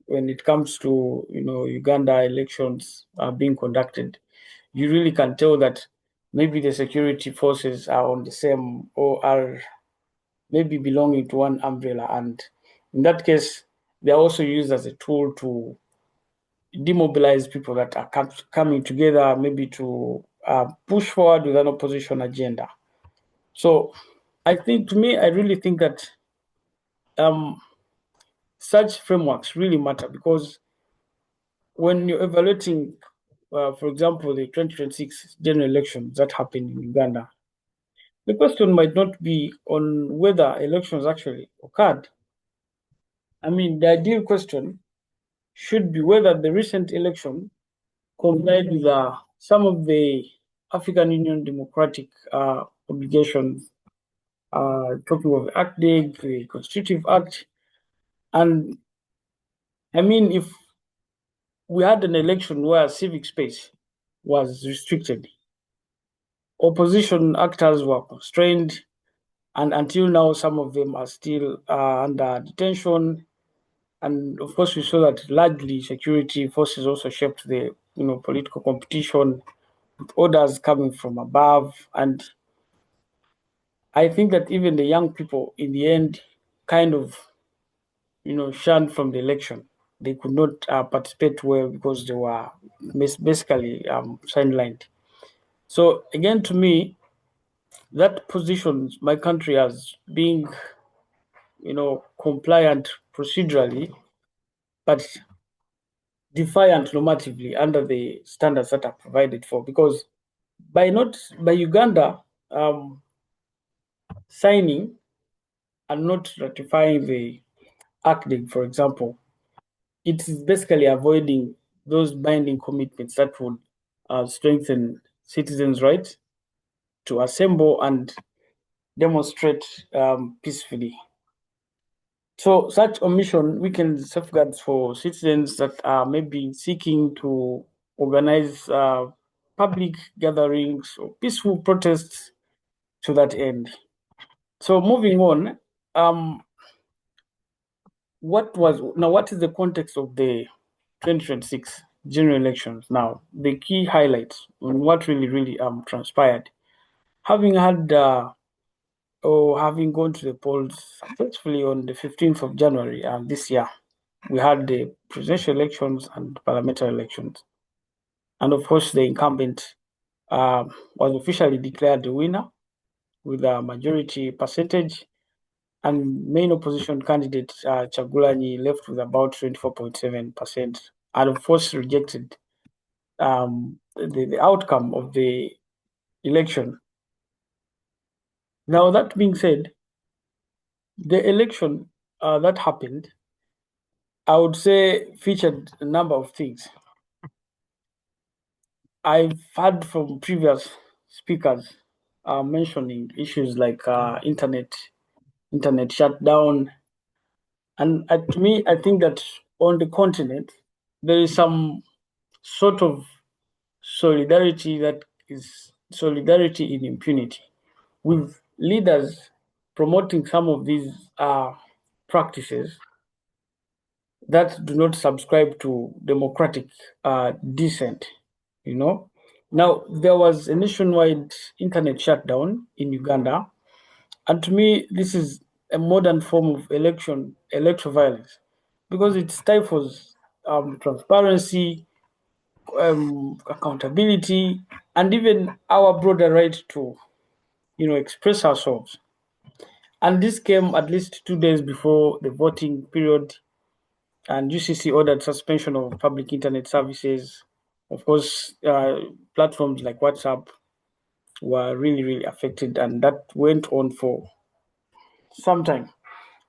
when it comes to Uganda elections are being conducted. You really can tell that maybe the security forces are on the same or are maybe belonging to one umbrella, and in that case they are also used as a tool to demobilize people that are coming together, maybe to push forward with an opposition agenda. So I really think that such frameworks really matter, because when you're evaluating, for example, the 2026 general elections that happened in Uganda, the question might not be on whether elections actually occurred. I mean, the ideal question should be whether the recent election complied with some of the African Union democratic obligations, talking of Act Day, the Constitutive Act. And I mean, if we had an election where civic space was restricted, opposition actors were constrained, and until now, some of them are still under detention. And of course, we saw that largely security forces also shaped the political competition, with orders coming from above. And I think that even the young people, in the end, kind of shunned from the election. They could not participate well because they were basically sidelined. So again, to me, that positions my country as being, compliant procedurally, but defiant normatively under the standards that are provided for. Because by Uganda signing and not ratifying the ACDIG, for example, it is basically avoiding those binding commitments that would strengthen citizens' rights to assemble and demonstrate peacefully. So such omission weakens safeguards for citizens that are maybe seeking to organize public gatherings or peaceful protests to that end. So moving on, what is the context of the 2026 general elections? Now, the key highlights on what really transpired. Having had or having gone to the polls successfully on the 15th of January this year, we had the presidential elections and parliamentary elections. And of course, the incumbent was officially declared the winner with a majority percentage, and main opposition candidate Chagulanyi left with about 24.7%, and of course rejected the outcome of the election. Now, that being said, the election that happened, I would say, featured a number of things. I've heard from previous speakers mentioning issues like internet shutdown, and to me, I think that on the continent there is some sort of solidarity that is solidarity in impunity, with leaders promoting some of these practices that do not subscribe to democratic dissent. Now, there was a nationwide internet shutdown in Uganda, and to me, this is a modern form of electoral violence, because it stifles transparency, accountability, and even our broader right to, express ourselves. And this came at least 2 days before the voting period, and UCC ordered suspension of public internet services. Of course, platforms like WhatsApp were really affected, and that went on for some time.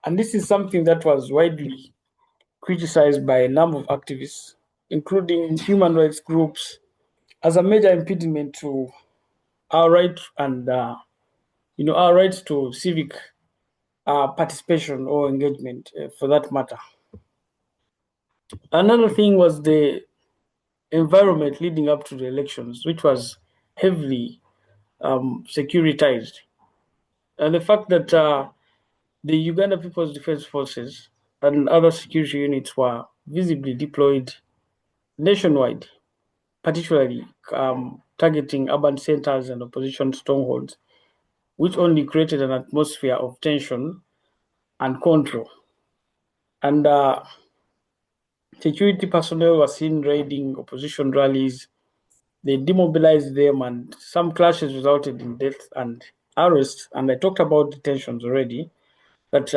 And this is something that was widely criticized by a number of activists, including human rights groups, as a major impediment to our right and our rights to civic participation or engagement, for that matter. Another thing was the environment leading up to the elections, which was heavily securitized, and the fact that the Uganda People's Defense Forces and other security units were visibly deployed nationwide, particularly targeting urban centers and opposition strongholds, which only created an atmosphere of tension and control. And security personnel were seen raiding opposition rallies. They demobilized them, and some clashes resulted in death and arrests. And I talked about detentions already, that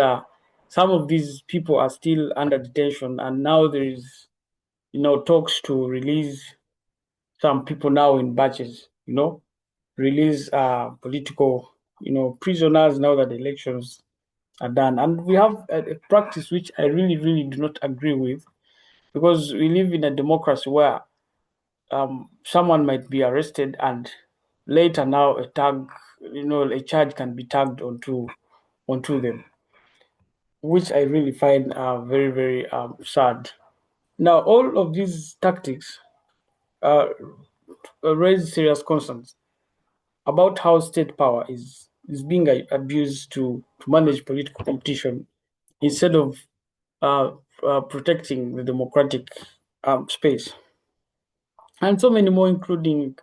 some of these people are still under detention, and now there is, talks to release some people now in batches, release political, prisoners now that the elections are done. And we have a practice which I really, really do not agree with, because we live in a democracy where someone might be arrested and later now a charge can be tagged onto them, which I really find very, very sad. Now, all of these tactics uh, raise serious concerns about how state power is being abused to manage political competition instead of protecting the democratic space. And so many more, including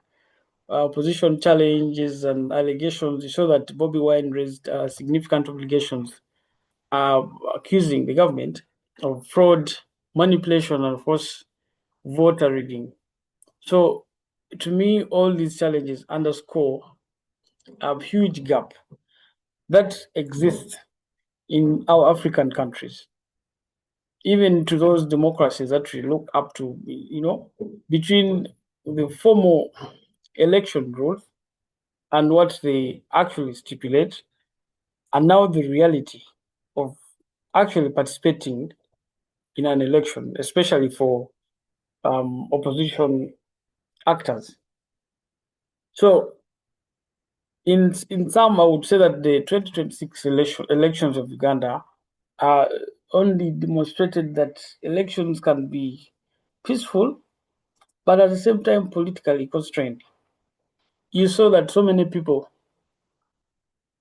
opposition challenges and allegations, show that Bobby Wine raised significant obligations, accusing the government of fraud, manipulation, and forced voter rigging. So, to me, all these challenges underscore a huge gap that exists in our African countries, even to those democracies that we look up to, between the formal election rules and what they actually stipulate, and now the reality of actually participating in an election, especially for opposition actors. So, in sum, I would say that the 2026 elections of Uganda only demonstrated that elections can be peaceful, but at the same time politically constrained. You saw that so many people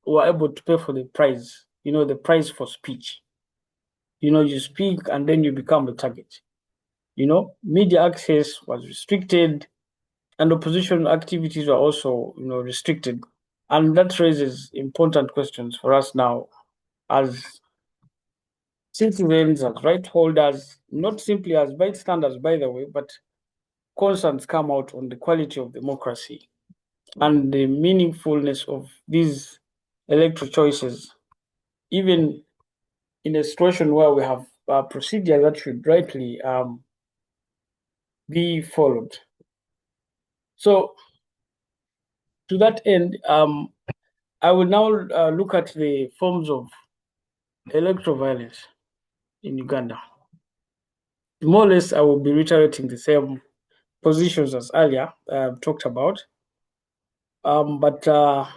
were able to pay for the price, the price for speech. You speak and then you become the target. Media access was restricted, and opposition activities were also, restricted. And that raises important questions for us now as citizens, as right holders, not simply as bystanders, by the way, but concerns come out on the quality of democracy and the meaningfulness of these electoral choices, even in a situation where we have a procedure that should rightly be followed. So, to that end, I will now look at the forms of electoral violence in Uganda. More or less, I will be reiterating the same positions as earlier talked about. But the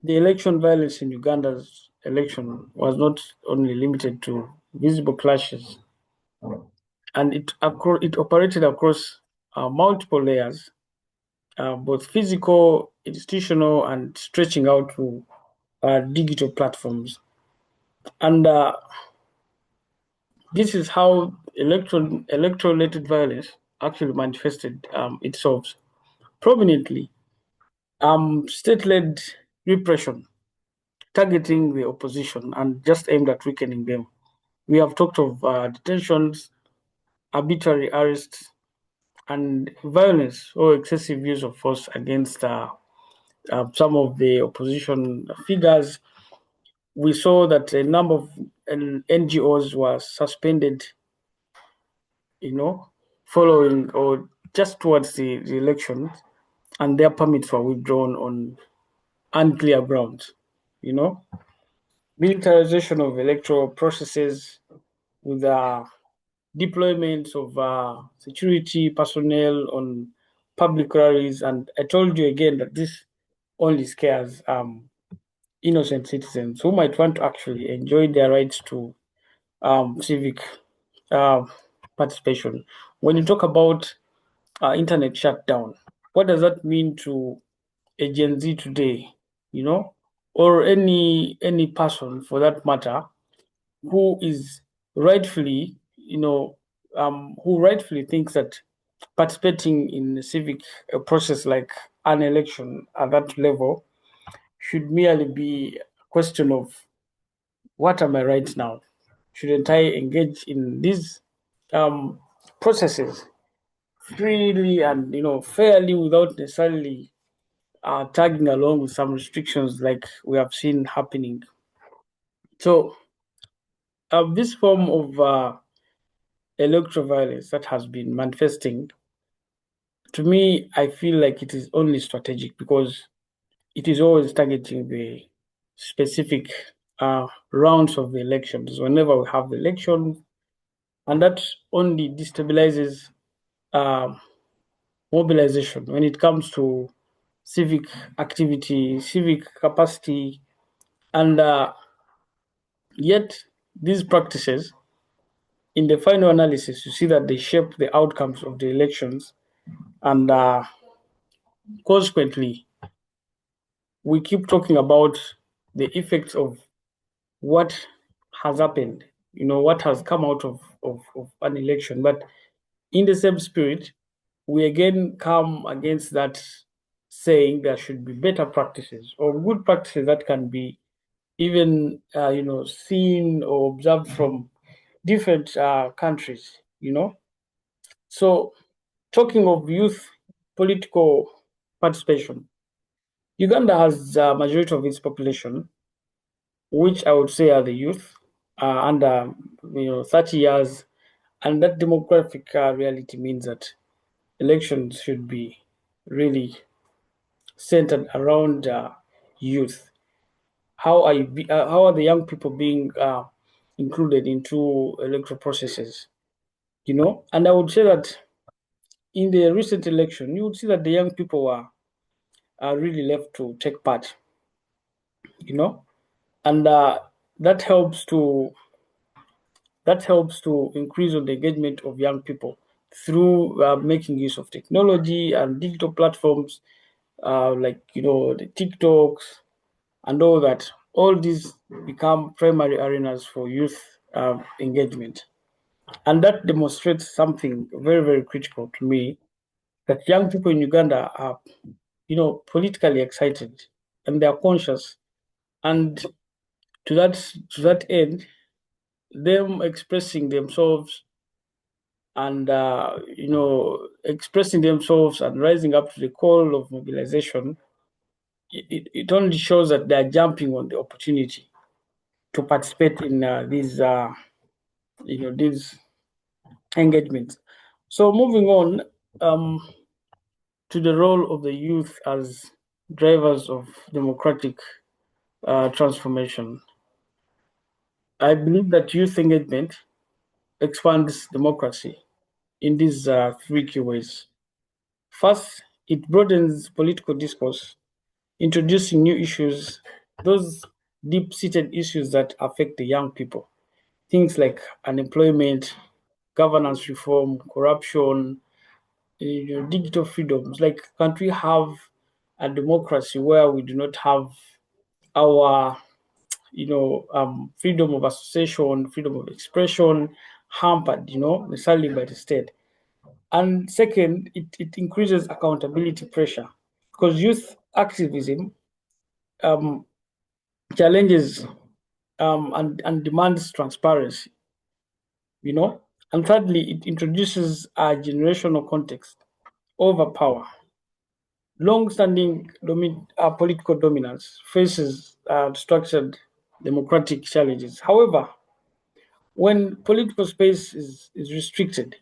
election violence in Uganda's election was not only limited to visible clashes, and it operated across multiple layers, both physical, institutional, and stretching out to digital platforms. And this is how electoral-related violence actually manifested itself prominently. State-led repression targeting the opposition and just aimed at weakening them. We have talked of detentions, arbitrary arrests, and violence or excessive use of force against some of the opposition figures. We saw that a number of NGOs were suspended, following or just towards the election, and their permits were withdrawn on unclear grounds, militarization of electoral processes with deployments of security personnel on public rallies. And I told you again that this only scares innocent citizens who might want to actually enjoy their rights to civic uh, participation. When you talk about internet shutdown, what does that mean to a Gen Z today, you know, or any person for that matter, who is rightfully, who rightfully thinks that participating in a civic process like an election at that level should merely be a question of what am I right now? Shouldn't I engage in these um, processes freely and fairly without necessarily tagging along with some restrictions like we have seen happening? So this form of electoral violence that has been manifesting, to me, I feel like it is only strategic because it is always targeting the specific rounds of the elections. Whenever we have the elections, and that only destabilizes um, mobilization when it comes to civic activity, civic capacity, and yet these practices, in the final analysis, you see that they shape the outcomes of the elections, and consequently, we keep talking about the effects of what has happened, what has come out of an election. But in the same spirit, we again come against that saying there should be better practices or good practices that can be even seen or observed from different countries. So talking of youth political participation, Uganda has a majority of its population, which I would say are the youth under 30 years, and that demographic reality means that elections should be really centered around youth. How are the young people being included into electoral processes? And I would say that in the recent election, you would see that the young people are really left to take part. And that helps to increase on the engagement of young people through making use of technology and digital platforms like the TikToks and all that. All these become primary arenas for youth engagement, and that demonstrates something very, very critical to me, that young people in Uganda are politically excited and they are conscious, and to that end, them expressing themselves and expressing themselves and rising up to the call of mobilization, it only shows that they are jumping on the opportunity to participate in these engagements. So moving on to the role of the youth as drivers of democratic transformation, I believe that youth engagement expands democracy in these three key ways. First, it broadens political discourse, introducing new issues, those deep-seated issues that affect the young people. Things like unemployment, governance reform, corruption, digital freedoms. Like, can't we have a democracy where we do not have our, freedom of association, freedom of expression hampered, necessarily by the state? And second, it increases accountability pressure because youth activism um, challenges and demands transparency, And thirdly, it introduces a generational context over power. Long-standing political dominance faces structured democratic challenges. However, when political space is restricted,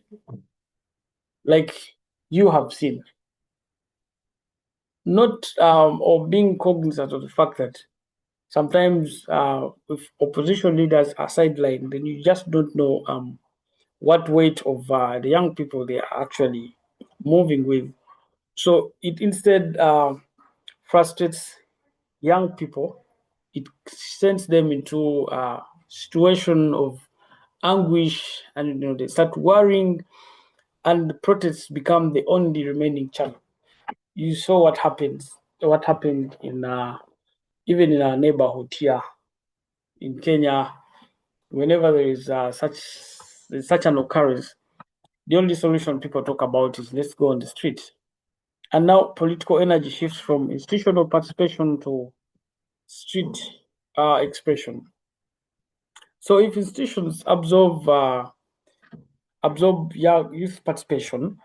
like you have seen, not or being cognizant of the fact that sometimes if opposition leaders are sidelined, then you just don't know what weight of the young people they are actually moving with. So it instead frustrates young people. It sends them into a situation of anguish, and they start worrying, and protests become the only remaining channel. You saw what happened in even in our neighborhood here in Kenya. Whenever there is such an occurrence, the only solution people talk about is let's go on the street. And now political energy shifts from institutional participation to street expression. So if institutions absorb youth participation,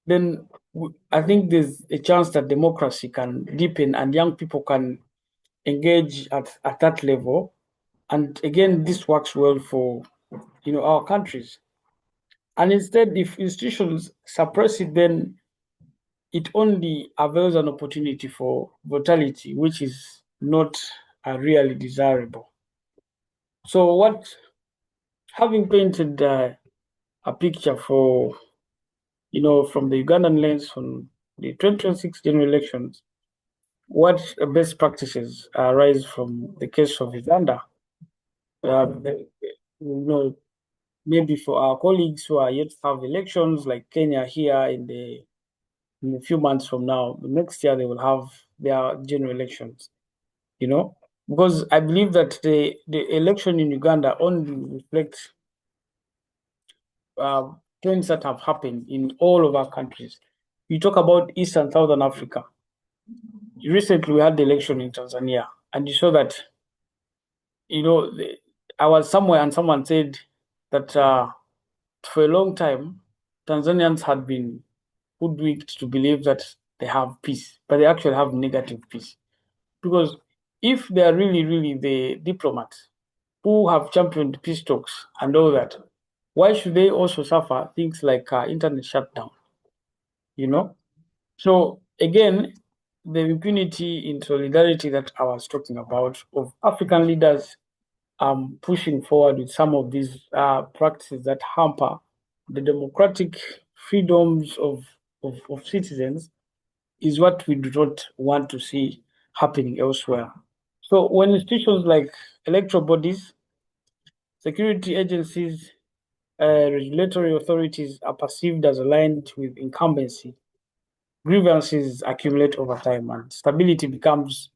then I think there's a chance that democracy can deepen and young people can engage at that level. And again, this works well for our countries. And instead, if institutions suppress it, then it only avails an opportunity for brutality, which is not really desirable. So, having painted a picture for, from the Ugandan lens on the 2026 general elections, what best practices arise from the case of Uganda? Maybe for our colleagues who are yet to have elections, like Kenya here in a few months from now, next year they will have their general elections, because I believe that the election in Uganda only reflects trends that have happened in all of our countries. You talk about East and Southern Africa. Recently, we had the election in Tanzania, and you saw that, I was somewhere and someone said that for a long time, Tanzanians had been hoodwinked to believe that they have peace, but they actually have negative peace. Because if they are really, really the diplomats who have championed peace talks and all that, why should they also suffer things like internet shutdown? So again, the impunity in solidarity that I was talking about of African leaders pushing forward with some of these practices that hamper the democratic freedoms of citizens is what we do not want to see happening elsewhere. So when institutions like electoral bodies, security agencies, regulatory authorities are perceived as aligned with incumbency, grievances accumulate over time and stability becomes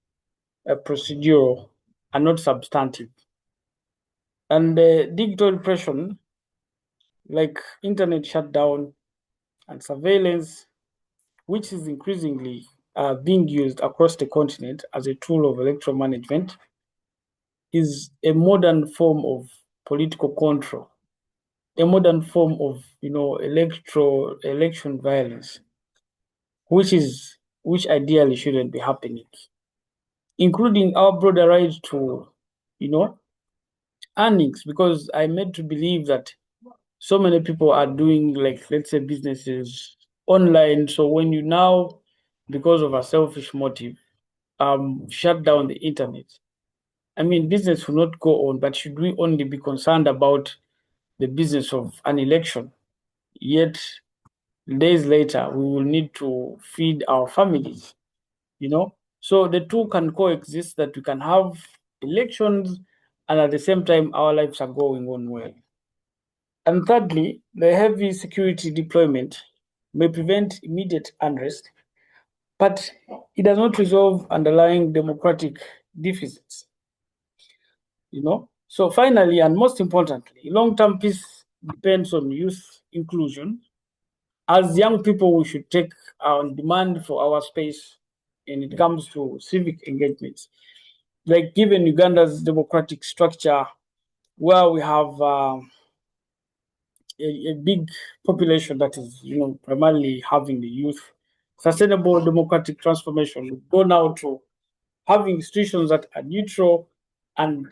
procedural and not substantive. And digital repression, like internet shutdown and surveillance, which is increasingly being used across the continent as a tool of electoral management, is a modern form of political control, a modern form of election violence, which ideally shouldn't be happening, including our broader right to earnings, because I'm made to believe that so many people are doing, like, let's say, businesses online. So when you now, because of a selfish motive, shut down the internet, I mean, business will not go on, but should we only be concerned about the business of an election? Yet, days later, we will need to feed our families, So the two can coexist, that we can have elections and at the same time our lives are going on well. And thirdly, the heavy security deployment may prevent immediate unrest, but it does not resolve underlying democratic deficits. So finally, and most importantly, long-term peace depends on youth inclusion. As young people, we should take our demand for our space when it comes to civic engagements. Like, given Uganda's democratic structure, where we have a big population that is, primarily having the youth, sustainable democratic transformation will go now to having institutions that are neutral and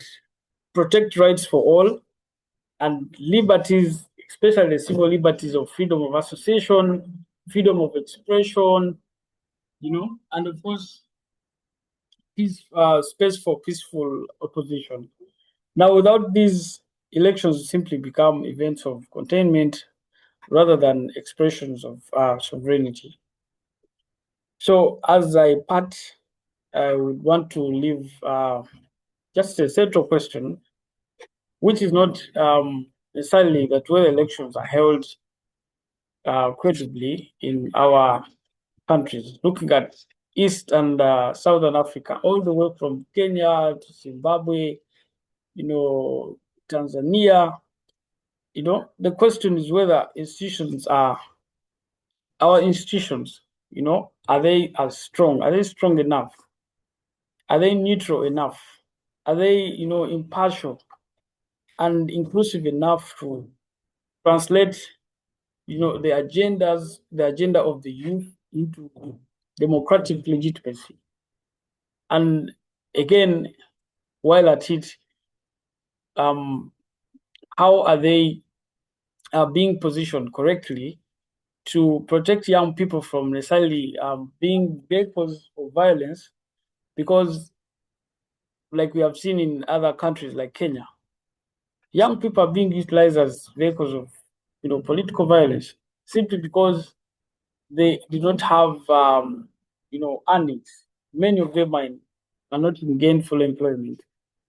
protect rights for all and liberties, especially the civil liberties of freedom of association, freedom of expression, and of course, space for peaceful opposition. Now, without these, elections simply become events of containment rather than expressions of sovereignty. So, as I part, I would want to leave just a central question, which is not necessarily that whether elections are held credibly in our countries, looking at East and Southern Africa, all the way from Kenya to Zimbabwe, Tanzania. The question is whether our institutions, are they as strong? Are they strong enough? Are they neutral enough? Are they, impartial and inclusive enough to translate, the agenda of the youth into democratic legitimacy? And again, while at it, how are they being positioned correctly to protect young people from necessarily being vehicles of violence? Because, like we have seen in other countries like Kenya, young people are being utilized as vehicles of, political violence simply because they do not have, earnings. Many of them are not in gainful employment.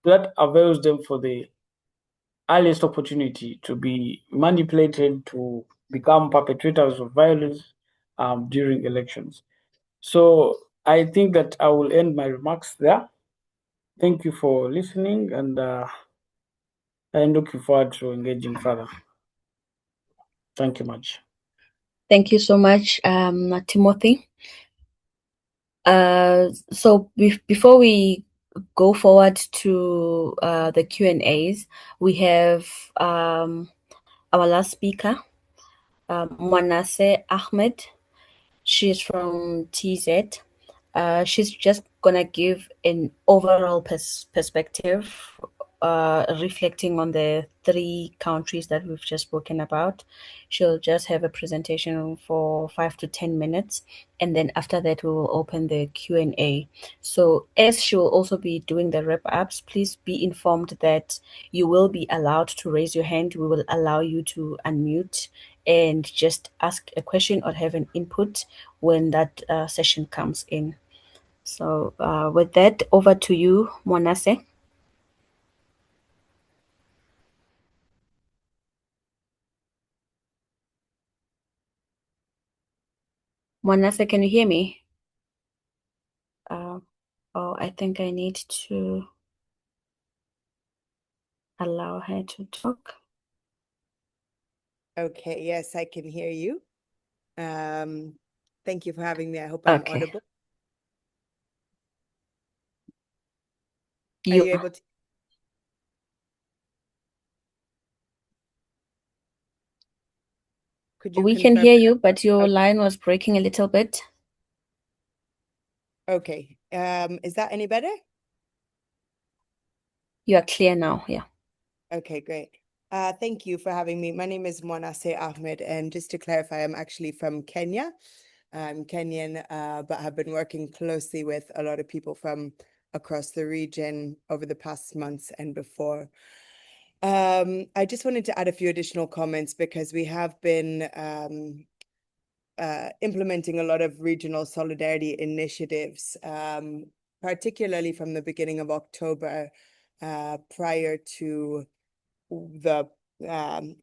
That avails them for the earliest opportunity to be manipulated to become perpetrators of violence during elections. So I think that I will end my remarks there. Thank you for listening, and I'm looking forward to engaging further. Thank you much. Thank you so much, Timothy. So before we go forward to the Q&As, we have our last speaker, Manasseh Ahmed. She's from TZ. She's just gonna give an overall perspective, reflecting on the three countries that we've just spoken about. She'll just have a presentation for 5 to 10 minutes, and then after that we will open the Q&A. So as she will also be doing the wrap-ups, please be informed that you will be allowed to raise your hand. We will allow you to unmute and just ask a question or have an input when that session comes in. So with that, over to you, Manasseh. Manasseh, can you hear me? I think I need to allow her to talk. Okay, yes, I can hear you. Thank you for having me. I hope I'm audible. Are you able to? We can hear you, but your line was breaking a little bit. Okay. Is that any better? You are clear now, yeah. Okay, great. Thank you for having me. My name is Manasseh Ahmed, and just to clarify, I'm actually from Kenya. I'm Kenyan, but have been working closely with a lot of people from across the region over the past months and before. I just wanted to add a few additional comments because we have been implementing a lot of regional solidarity initiatives, particularly from the beginning of October, prior to the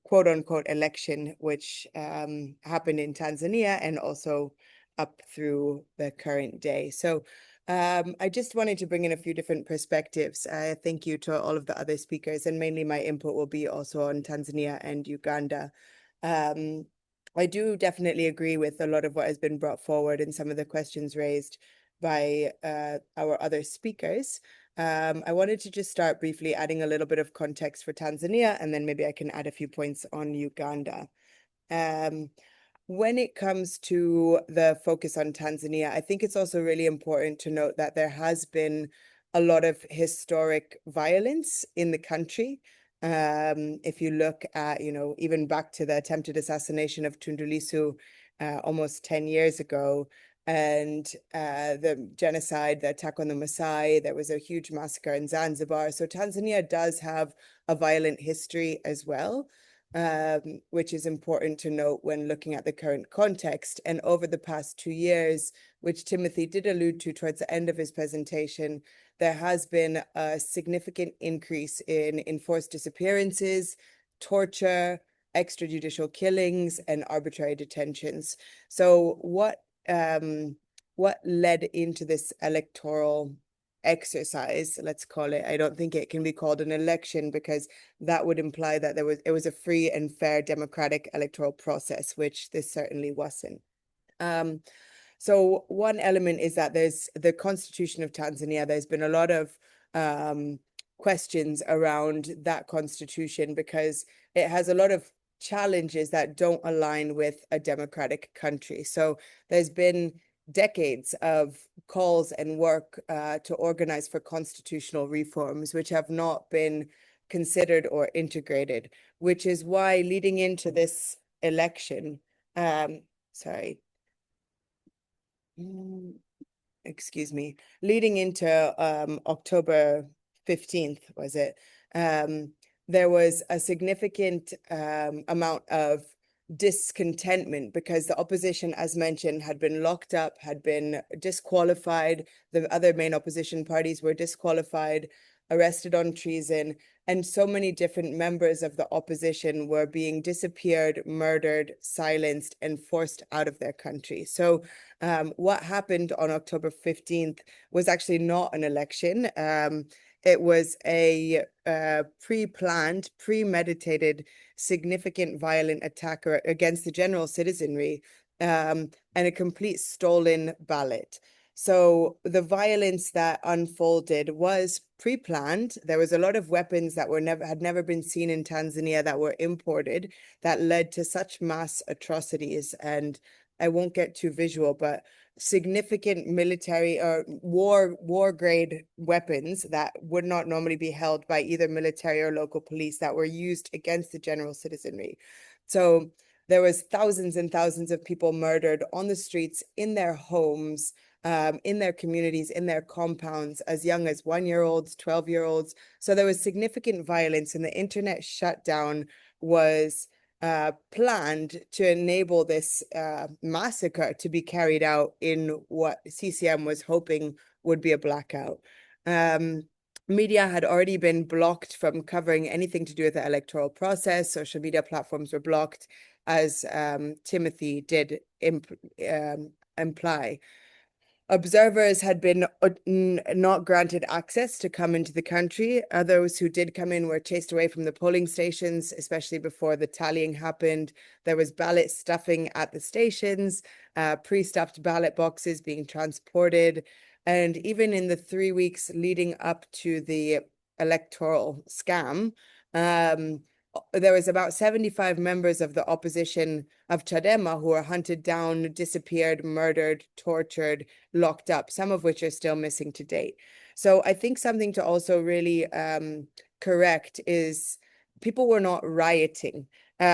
quote unquote election, which happened in Tanzania and also up through the current day. So I just wanted to bring in a few different perspectives. Thank you to all of the other speakers, and mainly my input will be also on Tanzania and Uganda. I do definitely agree with a lot of what has been brought forward and some of the questions raised by our other speakers. I wanted to just start briefly adding a little bit of context for Tanzania, and then maybe I can add a few points on Uganda. When it comes to the focus on Tanzania, I think it's also really important to note that there has been a lot of historic violence in the country. If you look at, even back to the attempted assassination of Tundu Lissu almost 10 years ago, and the genocide, the attack on the Maasai. There was a huge massacre in Zanzibar. So Tanzania does have a violent history as well, which is important to note when looking at the current context. And over the past 2 years, which Timothy did allude to towards the end of his presentation, there has been a significant increase in enforced disappearances, torture, extrajudicial killings, and arbitrary detentions. So what led into this electoral exercise, let's call it? I don't think it can be called an election, because that would imply that it was a free and fair democratic electoral process, which this certainly wasn't. So one element is that there's the Constitution of Tanzania. There's been a lot of questions around that constitution because it has a lot of challenges that don't align with a democratic country. So there's been decades of calls and work to organize for constitutional reforms, which have not been considered or integrated, which is why leading into this election, excuse me, leading into October 15th, was it? There was a significant amount of discontentment because the opposition, as mentioned, had been locked up, had been disqualified. The other main opposition parties were disqualified, arrested on treason, and so many different members of the opposition were being disappeared, murdered, silenced, and forced out of their country. So what happened on October 15th was actually not an election. It was a pre-planned, premeditated, significant violent attack against the general citizenry, and a complete stolen ballot. So the violence that unfolded was pre-planned. There was a lot of weapons that had never been seen in Tanzania that were imported that led to such mass atrocities. And I won't get too visual, but significant military or war grade weapons that would not normally be held by either military or local police that were used against the general citizenry. So there was thousands and thousands of people murdered on the streets, in their homes, in their communities, in their compounds, as young as 1-year-olds, 12-year-olds. So there was significant violence, and the internet shutdown was planned to enable this massacre to be carried out in what CCM was hoping would be a blackout. Media had already been blocked from covering anything to do with the electoral process. Social media platforms were blocked, as Timothy did imply. Observers had been not granted access to come into the country. Those who did come in were chased away from the polling stations, especially before the tallying happened. There was ballot stuffing at the stations, pre-stuffed ballot boxes being transported. And even in the 3 weeks leading up to the electoral scam, there was about 75 members of the opposition of Chadema who were hunted down, disappeared, murdered, tortured, locked up, some of which are still missing to date. So I think something to also really correct is people were not rioting.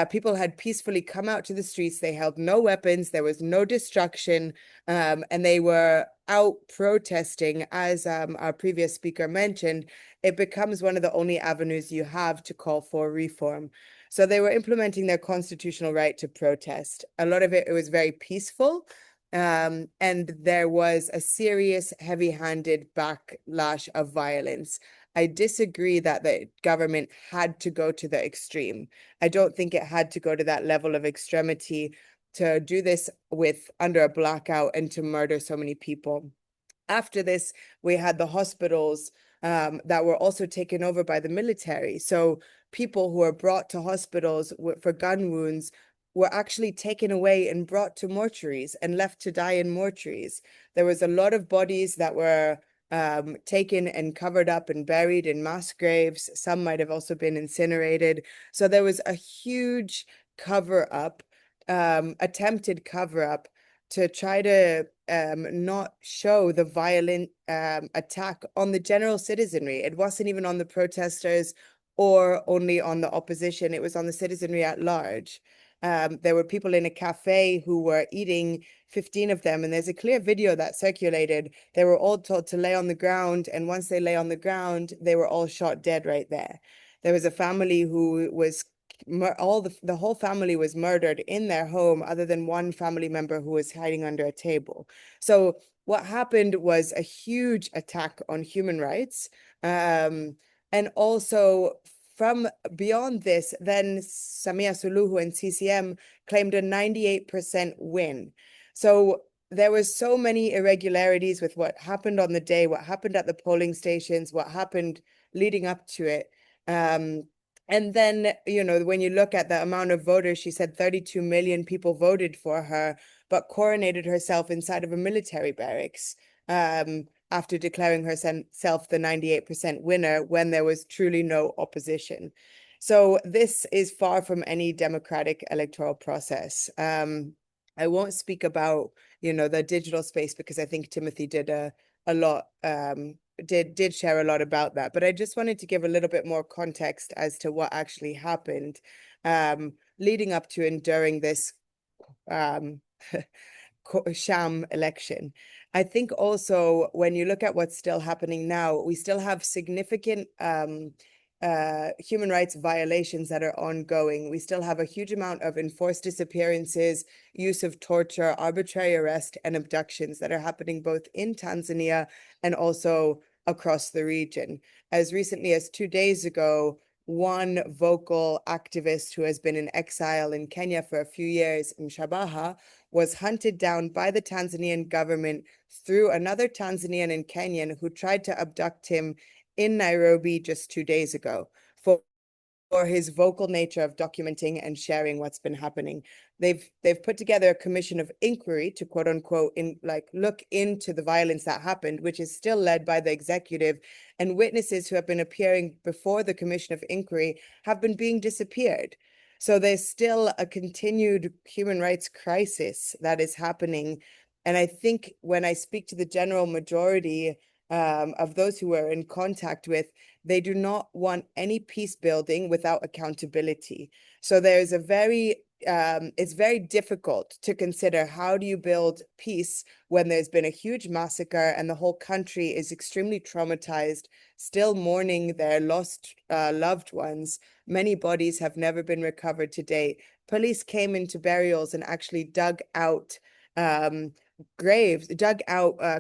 People had peacefully come out to the streets. They held no weapons. There was no destruction, and they were out protesting. As our previous speaker mentioned, it becomes one of the only avenues you have to call for reform. So they were implementing their constitutional right to protest. A lot of it was very peaceful, and there was a serious, heavy-handed backlash of violence. I disagree that the government had to go to the extreme. I don't think it had to go to that level of extremity to do this under a blackout and to murder so many people. After this, we had the hospitals that were also taken over by the military. So people who were brought to hospitals for gun wounds were actually taken away and brought to mortuaries and left to die in mortuaries. There was a lot of bodies that were taken and covered up and buried in mass graves. Some might have also been incinerated. So there was a huge cover-up, attempted cover-up, to try to not show the violent attack on the general citizenry. It wasn't even on the protesters or only on the opposition. It was on the citizenry at large. There were people in a cafe who were eating, 15 of them, and there's a clear video that circulated. They were all told to lay on the ground, and once they lay on the ground, they were all shot dead right there. There was a family who was the whole family was murdered in their home, other than one family member who was hiding under a table. So what happened was a huge attack on human rights. And also from beyond this, then Samia Suluhu and CCM claimed a 98% win. So there was so many irregularities with what happened on the day, what happened at the polling stations, what happened leading up to it. And then, you know, when you look at the amount of voters, she said 32 million people voted for her, but coronated herself inside of a military barracks after declaring herself the 98% winner when there was truly no opposition. So this is far from any democratic electoral process. I won't speak about, you know, the digital space because I think Timothy did a lot, did share a lot about that. But I just wanted to give a little bit more context as to what actually happened leading up to and during this sham election. I think also when you look at what's still happening now, we still have significant human rights violations that are ongoing. We still have a huge amount of enforced disappearances, use of torture, arbitrary arrest, and abductions that are happening both in Tanzania and also across the region. As recently as 2 days ago, one vocal activist who has been in exile in Kenya for a few years, Mshabaha, was hunted down by the Tanzanian government through another Tanzanian and Kenyan who tried to abduct him in Nairobi just 2 days ago for his vocal nature of documenting and sharing what's been happening. They've put together a commission of inquiry to quote unquote look into the violence that happened, which is still led by the executive, and witnesses who have been appearing before the commission of inquiry have been being disappeared. So there's still a continued human rights crisis that is happening. And I think when I speak to the general majority of those who are in contact with, they do not want any peace building without accountability. So there's it's very difficult to consider how do you build peace when there's been a huge massacre and the whole country is extremely traumatized, still mourning their lost loved ones. Many bodies have never been recovered to date. Police came into burials and actually dug out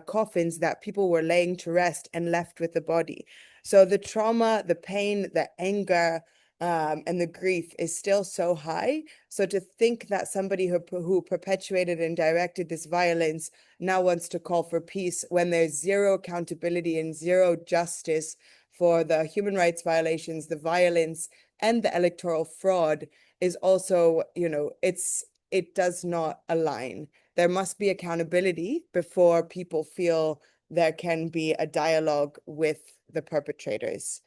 coffins that people were laying to rest and left with the body. So the trauma, the pain, the anger, and the grief is still so high. So to think that somebody who perpetuated and directed this violence now wants to call for peace when there's zero accountability and zero justice for the human rights violations, the violence, and the electoral fraud is also, you know, it does not align. There must be accountability before people feel there can be a dialogue with the perpetrators.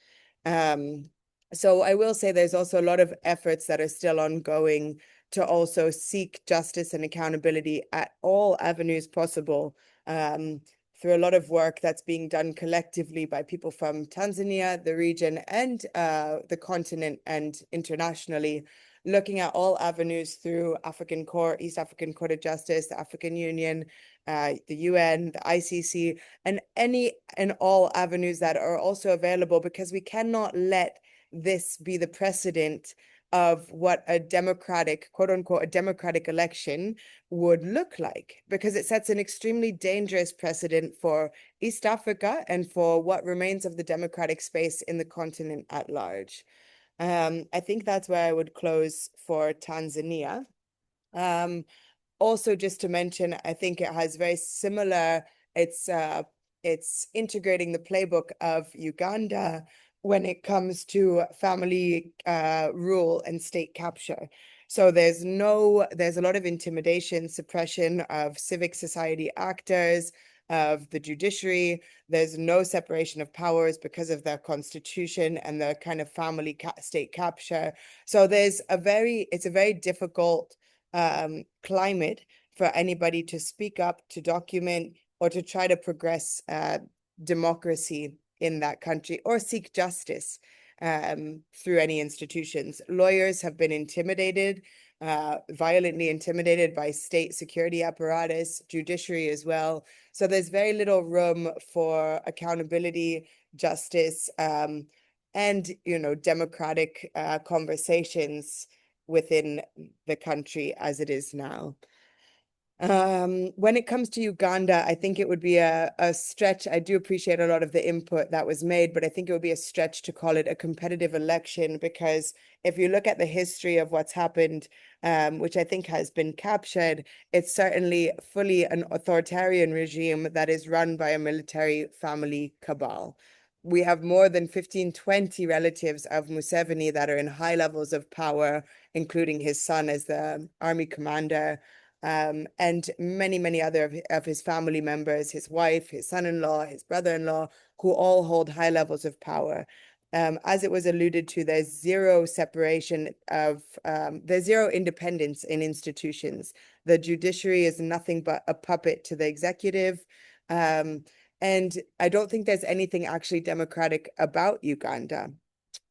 So I will say there's also a lot of efforts that are still ongoing to also seek justice and accountability at all avenues possible through a lot of work that's being done collectively by people from Tanzania, the region, and the continent, and internationally, looking at all avenues through East African Court of Justice, the African Union, the UN, the ICC, and any and all avenues that are also available, because we cannot let this be the precedent of what a democratic, quote unquote, a democratic election would look like, because it sets an extremely dangerous precedent for East Africa and for what remains of the democratic space in the continent at large. I think that's where I would close for Tanzania. Also, just to mention, I think it has very similar, it's integrating the playbook of Uganda when it comes to family rule and state capture. So there's a lot of intimidation, suppression of civic society actors, of the judiciary. There's no separation of powers because of the constitution and the kind of family state capture. So it's a very difficult climate for anybody to speak up, to document, or to try to progress democracy in that country or seek justice through any institutions. Lawyers have been intimidated. violently intimidated by state security apparatus, judiciary as well. So there's very little room for accountability, justice, and democratic conversations within the country as it is now. When it comes to Uganda, I think it would be a stretch. I do appreciate a lot of the input that was made, but I think it would be a stretch to call it a competitive election, because if you look at the history of what's happened, which I think has been captured, it's certainly fully an authoritarian regime that is run by a military family cabal. We have more than 15, 20 relatives of Museveni that are in high levels of power, including his son as the army commander. And many, many other of his family members, his wife, his son-in-law, his brother-in-law, who all hold high levels of power. As it was alluded to, there's zero separation of, there's zero independence in institutions. The judiciary is nothing but a puppet to the executive. And I don't think there's anything actually democratic about Uganda.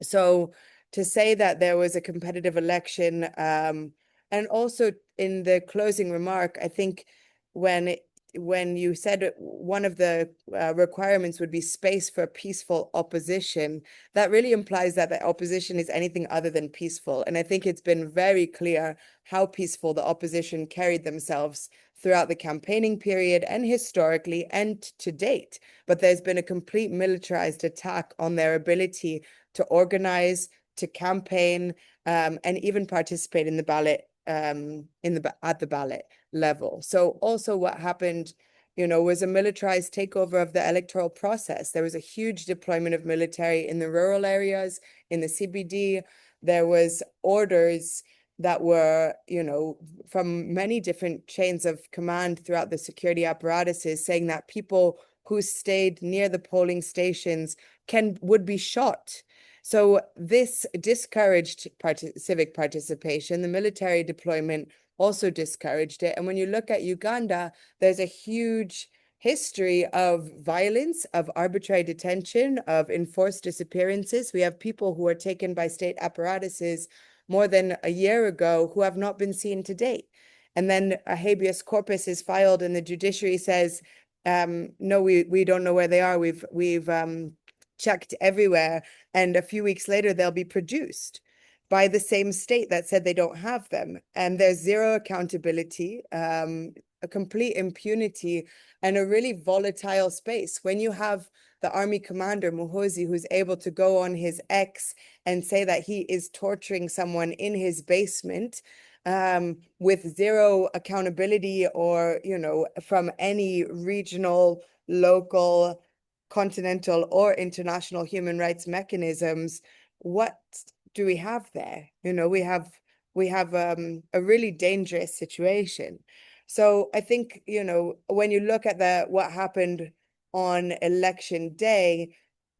So to say that there was a competitive election, and also in the closing remark, I think when you said one of the requirements would be space for peaceful opposition, that really implies that the opposition is anything other than peaceful. And I think it's been very clear how peaceful the opposition carried themselves throughout the campaigning period and historically and to date. But there's been a complete militarized attack on their ability to organize, to campaign, and even participate in the ballot, at the ballot level. So also what happened, was a militarized takeover of the electoral process. There was a huge deployment of military in the rural areas, in the CBD. There was orders that were, from many different chains of command throughout the security apparatuses, saying that people who stayed near the polling stations would be shot. So this discouraged civic participation. The military deployment also discouraged it. And when you look at Uganda, there's a huge history of violence, of arbitrary detention, of enforced disappearances. We have people who were taken by state apparatuses more than a year ago who have not been seen to date. And then a habeas corpus is filed and the judiciary says, no, we don't know where they are. We've checked everywhere. And a few weeks later, they'll be produced by the same state that said they don't have them. And there's zero accountability, a complete impunity, and a really volatile space. When you have the army commander, Muhoozi, who's able to go on his X and say that he is torturing someone in his basement, with zero accountability or, from any regional, local, continental, or international human rights mechanisms, what do we have there? We have a really dangerous situation. So I think, when you look at what happened on election day,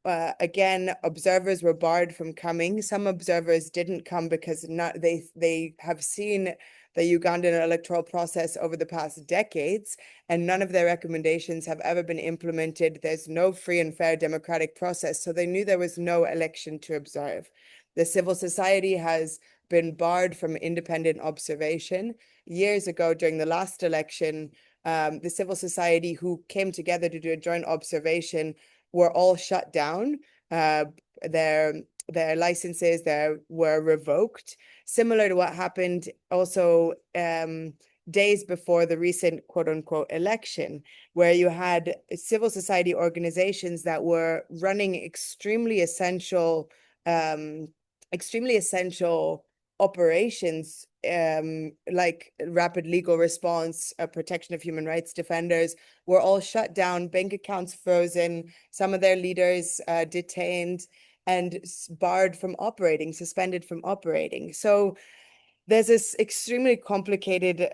again, observers were barred from coming. Some observers didn't come because they have seen the Ugandan electoral process over the past decades, and none of their recommendations have ever been implemented. There's no free and fair democratic process, so they knew there was no election to observe. The civil society has been barred from independent observation. Years ago, during the last election, the civil society who came together to do a joint observation were all shut down. Their licenses were revoked, similar to what happened also days before the recent quote unquote election, where you had civil society organizations that were running extremely essential operations, like rapid legal response, protection of human rights defenders, were all shut down, bank accounts frozen, some of their leaders detained and barred from operating, suspended from operating. So there's this extremely complicated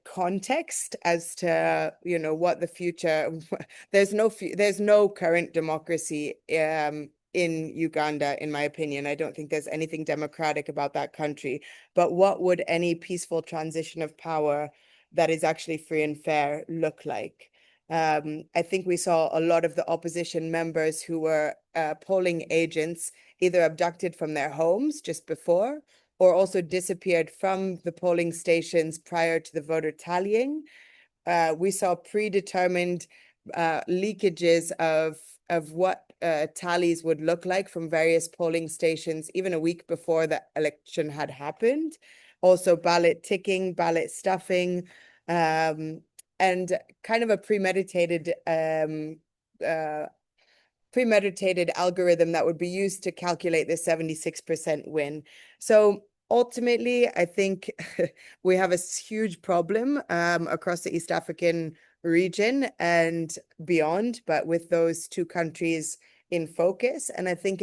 context as to what the future. There's no current democracy in Uganda, in my opinion. I don't think there's anything democratic about that country. But what would any peaceful transition of power that is actually free and fair look like? I think we saw a lot of the opposition members who were polling agents either abducted from their homes just before, or also disappeared from the polling stations prior to the voter tallying. We saw predetermined leakages of what tallies would look like from various polling stations even a week before the election had happened. Also ballot ticking, ballot stuffing, and kind of a premeditated algorithm that would be used to calculate the 76% win. So ultimately, I think we have a huge problem across the East African region and beyond, but with those two countries in focus. And I think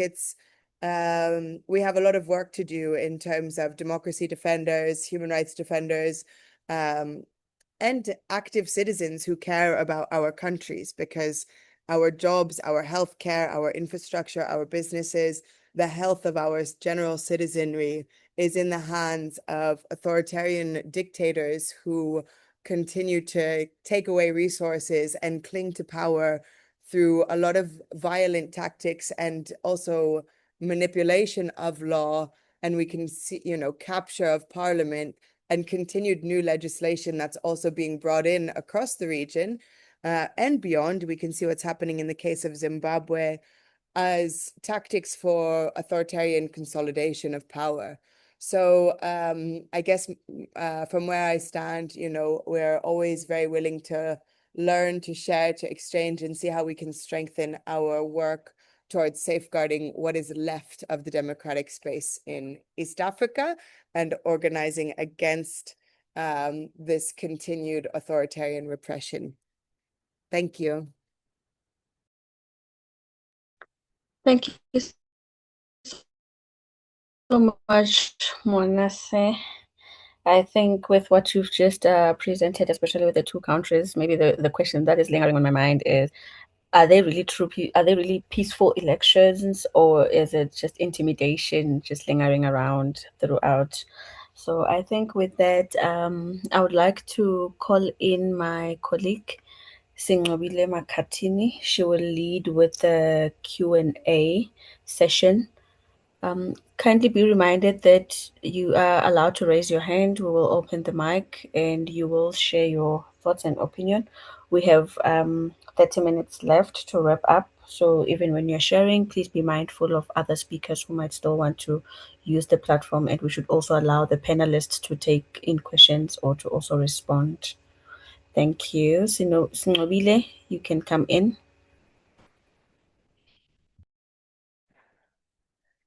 we have a lot of work to do in terms of democracy defenders, human rights defenders, and active citizens who care about our countries, because our jobs, our healthcare, our infrastructure, our businesses, the health of our general citizenry is in the hands of authoritarian dictators who continue to take away resources and cling to power through a lot of violent tactics and also manipulation of law. And we can see, capture of parliament and continued new legislation that's also being brought in across the region and beyond. We can see what's happening in the case of Zimbabwe as tactics for authoritarian consolidation of power. So I guess from where I stand, we're always very willing to learn, to share, to exchange, and see how we can strengthen our work towards safeguarding what is left of the democratic space in East Africa and organizing against this continued authoritarian repression. Thank you. Thank you so much, Monase. I think with what you've just presented, especially with the two countries, maybe the question that is lingering on my mind is, are they really peaceful elections, or is it just intimidation just lingering around throughout? So I think with that, I would like to call in my colleague, Singobile Makatini. She will lead with the Q&A session. Kindly be reminded that you are allowed to raise your hand. We will open the mic and you will share your thoughts and opinion. We have 30 minutes left to wrap up. So even when you're sharing, please be mindful of other speakers who might still want to use the platform. And we should also allow the panelists to take in questions or to also respond. Thank you. Sinobile, you can come in.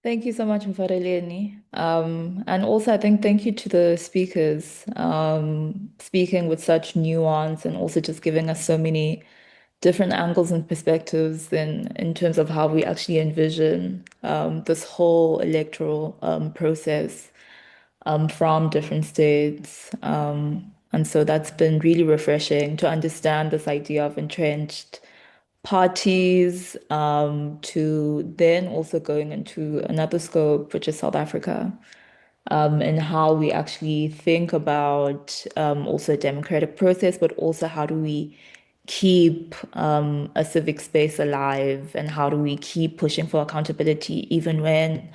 Thank you so much, Mfareleni. And also, I think thank you to the speakers, speaking with such nuance and also just giving us so many different angles and perspectives in terms of how we actually envision this whole electoral process from different states. And so that's been really refreshing to understand this idea of entrenched parties, to then also going into another scope, which is South Africa, and how we actually think about also a democratic process, but also how do we keep a civic space alive, and how do we keep pushing for accountability even when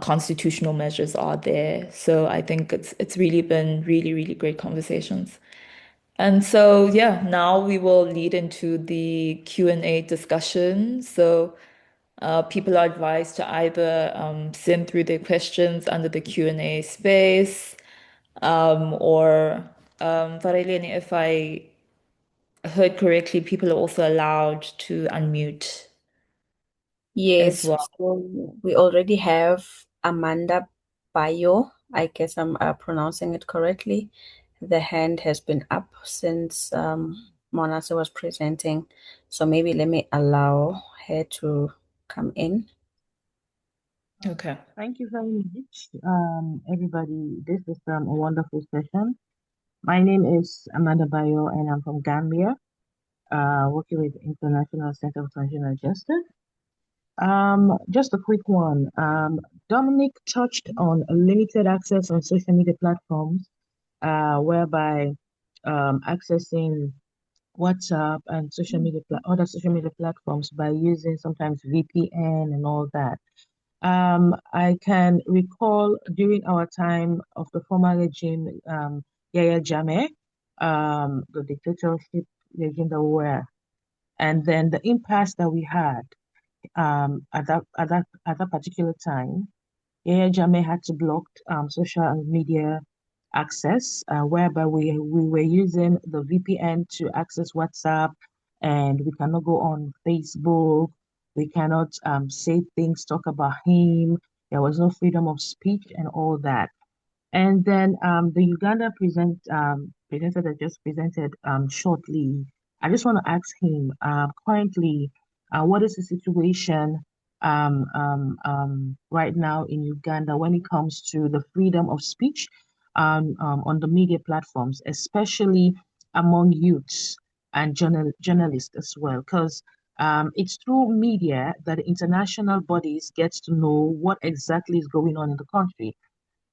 constitutional measures are there. So I think it's really been really, really great conversations. And so, yeah, now we will lead into the Q&A discussion. So people are advised to either send through their questions under the Q&A space, or Vareleni, if I heard correctly, people are also allowed to unmute Yes, as well. so we already have Amanda Bayo. I guess I'm pronouncing it correctly. The hand has been up since Monase was presenting. So maybe let me allow her to come in. Okay. Thank you very much, everybody. This is a wonderful session. My name is Amanda Bayo, and I'm from Gambia, working with International Center for Transitional Justice. Just a quick one. Dominic touched on limited access on social media platforms, whereby accessing WhatsApp and other social media platforms by using sometimes VPN and all that. I can recall during our time of the former regime, Yahya Jammeh, the dictatorship regime that we were, and then the impasse that we had at that particular time. Yahya Jammeh had to block social media access, whereby we were using the VPN to access WhatsApp, and we cannot go on Facebook. We cannot say things, talk about him. There was no freedom of speech and all that. And then the Uganda presenter that just presented shortly, I just want to ask him currently, what is the situation right now in Uganda when it comes to the freedom of speech on the media platforms, especially among youths and journalists as well? Because it's through media that international bodies get to know what exactly is going on in the country.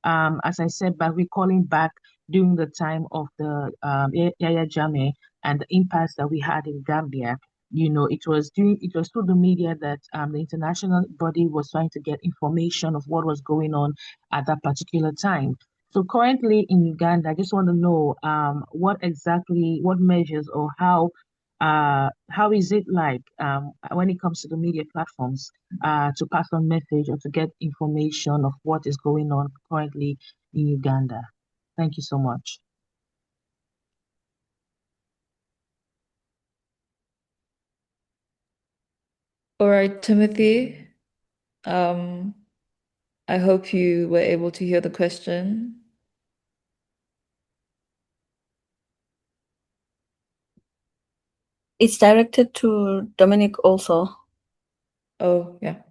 As I said, by recalling back during the time of the Yahya Jammeh and the impasse that we had in Gambia, it was through the media that the international body was trying to get information of what was going on at that particular time. So currently in Uganda, I just want to know what measures or how is it like when it comes to the media platforms to pass on message or to get information of what is going on currently in Uganda? Thank you so much. All right, Timothy. Um, I hope you were able to hear the question. It's directed to Dominic also. Oh, yeah.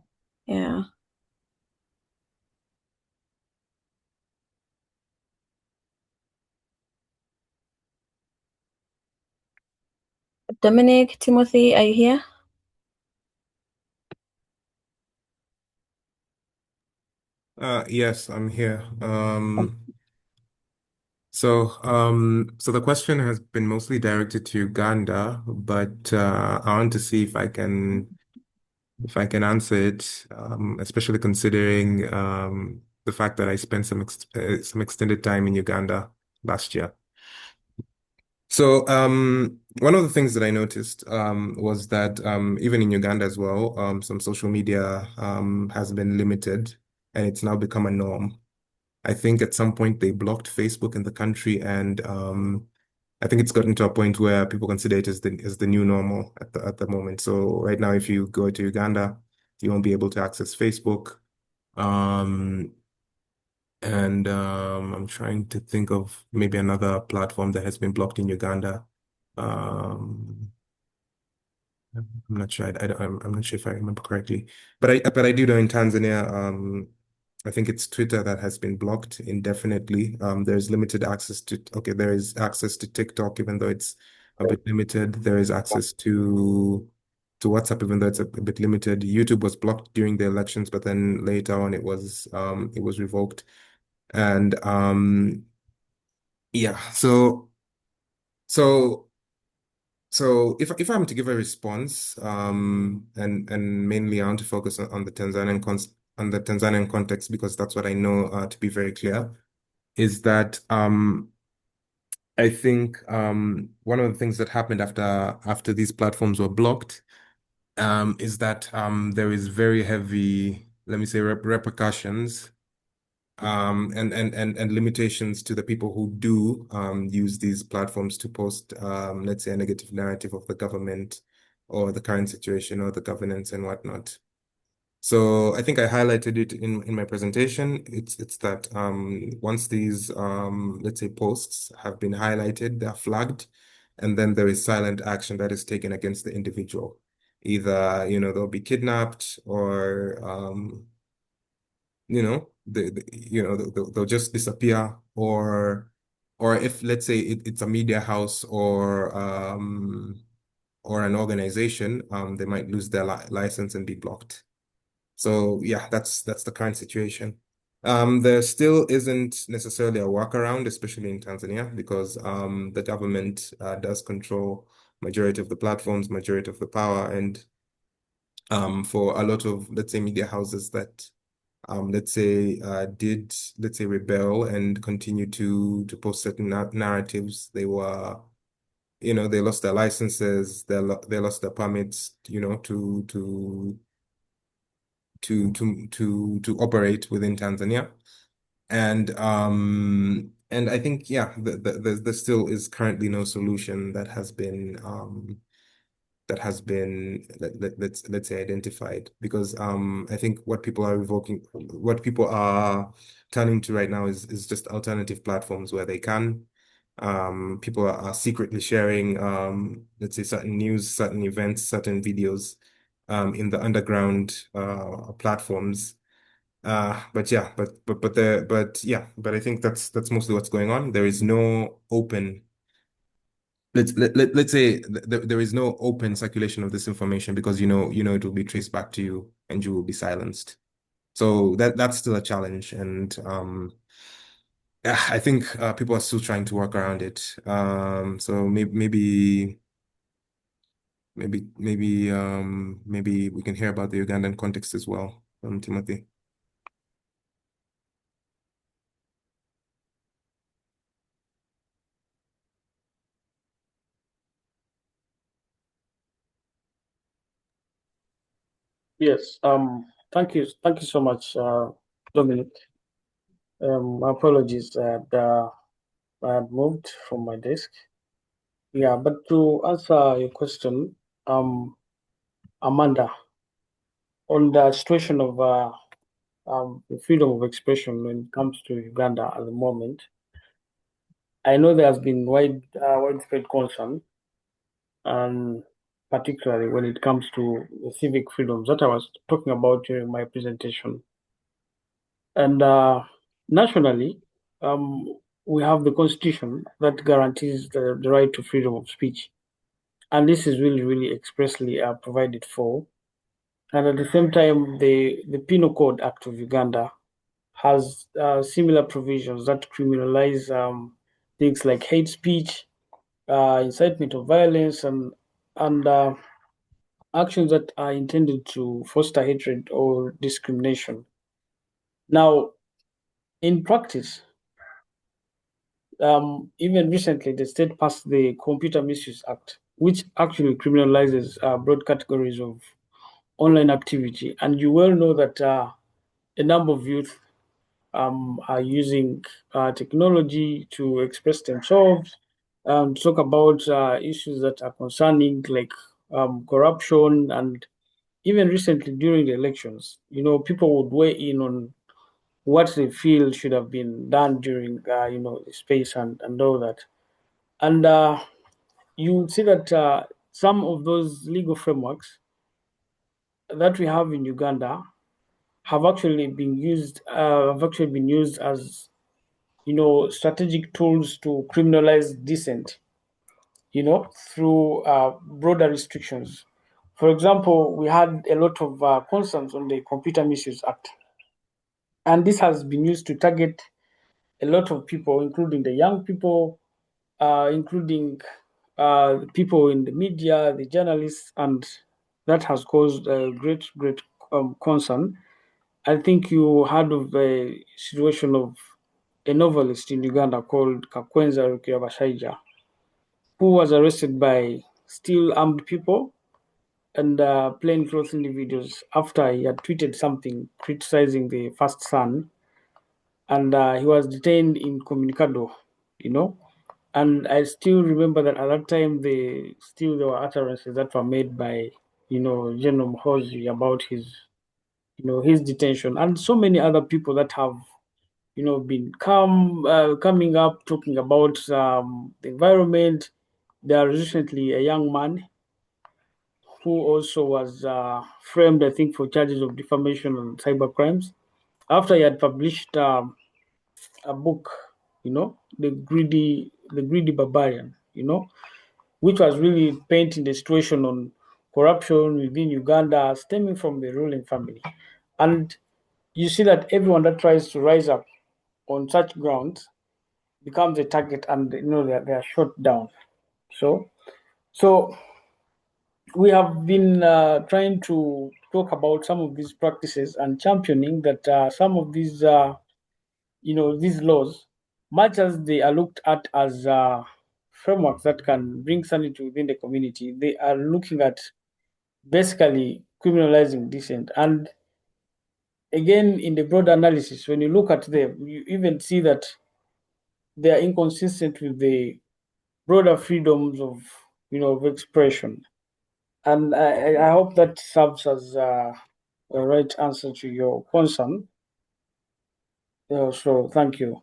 Yeah. Dominic, Timothy, are you here? Yes, I'm here. So the question has been mostly directed to Uganda, but I want to see if I can answer it, especially considering the fact that I spent some extended time in Uganda last year. So one of the things that I noticed was that even in Uganda as well, some social media has been limited, and it's now become a norm. I think at some point they blocked Facebook in the country, and I think it's gotten to a point where people consider it as the new normal at the moment. So right now, if you go to Uganda, you won't be able to access Facebook. Um, and I'm trying to think of maybe another platform that has been blocked in Uganda. Um, I'm not sure. I'm not sure if I remember correctly, but I do know in Tanzania, I think it's Twitter that has been blocked indefinitely. There's limited access to. Okay, there is access to TikTok, even though it's a bit limited. There is access to WhatsApp, even though it's a bit limited. YouTube was blocked during the elections, but then later on it was revoked. And yeah, so if I'm to give a response, and mainly I want to focus on the Tanzanian context because that's what I know to be very clear, is that I think one of the things that happened after these platforms were blocked is that there is very heavy, let me say, repercussions and limitations to the people who do use these platforms to post, let's say, a negative narrative of the government or the current situation or the governance and whatnot. So I think I highlighted it in my presentation. It's that once these let's say posts have been highlighted, they're flagged, and then there is silent action that is taken against the individual. Either, they'll be kidnapped or they'll just disappear, or if, let's say, it's a media house or an organization, they might lose their license and be blocked. So yeah, that's the current situation. There still isn't necessarily a workaround, especially in Tanzania, because the government does control majority of the platforms, majority of the power, and for a lot of, let's say, media houses that let's say, did, let's say, rebel and continue to post certain narratives. They were, they lost their licenses, they lost their permits, to operate within Tanzania. And I think, yeah, there still is currently no solution that has been let's say identified, because I think what people are turning to right now is just alternative platforms where they can. People are secretly sharing, let's say, certain news, certain events, certain videos in the underground platforms. But yeah, but I think that's mostly what's going on. There is no open, let's say, there is no open circulation of this information, because it will be traced back to you and you will be silenced. So that's still a challenge, and I think people are still trying to work around it. So maybe we can hear about the Ugandan context as well, Timothy. Yes. Thank you. Thank you so much, Dominic. Apologies that I had moved from my desk. Yeah, but to answer your question, Amanda, on the situation of the freedom of expression when it comes to Uganda at the moment, I know there has been widespread concern, and particularly when it comes to the civic freedoms that I was talking about during my presentation. And nationally, we have the constitution that guarantees the right to freedom of speech. And this is really, really expressly provided for. And at the same time, the Penal Code Act of Uganda has similar provisions that criminalize things like hate speech, incitement of violence, and actions that are intended to foster hatred or discrimination. Now, in practice, even recently, the state passed the Computer Misuse Act, which actually criminalizes broad categories of online activity. And you well know that a number of youth are using technology to express themselves, to talk about issues that are concerning, like corruption. And even recently during the elections, people would weigh in on what they feel should have been done during, the space and all that. And you see that some of those legal frameworks that we have in Uganda have actually been used as strategic tools to criminalize dissent, through broader restrictions. For example, we had a lot of concerns on the Computer Misuse Act, and this has been used to target a lot of people, including the young people, including people in the media, the journalists, and that has caused a great concern. I think you heard of a situation of a novelist in Uganda called Kakwenza Rukirabashaija, who was arrested by still armed people and plainclothes individuals after he had tweeted something criticizing the first son, and he was detained in Communicado, you know. And I still remember that at that time, there were utterances that were made by, General Muhoozi about his detention, and so many other people that have, been coming up talking about the environment. There was recently a young man who also was framed, I think, for charges of defamation and cyber crimes after he had published a book, the greedy barbarian, which was really painting the situation on corruption within Uganda stemming from the ruling family. And you see that everyone that tries to rise up on such grounds becomes a target, and they are shot down. So we have been trying to talk about some of these practices and championing that some of these, these laws, much as they are looked at as frameworks that can bring sanity within the community, they are looking at basically criminalizing dissent. And again, in the broad analysis, when you look at them, you even see that they are inconsistent with the broader freedoms of expression. And I hope that serves as a right answer to your concern. So thank you.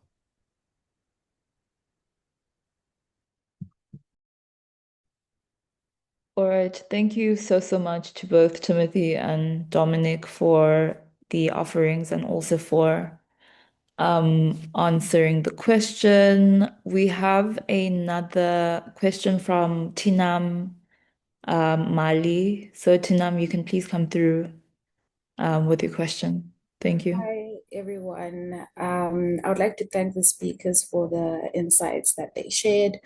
All right. Thank you so much to both Timothy and Dominic for the offerings and also for answering the question. We have another question from Tinam Mali. So Tinam, you can please come through with your question. Thank you. Hi, everyone. I would like to thank the speakers for the insights that they shared.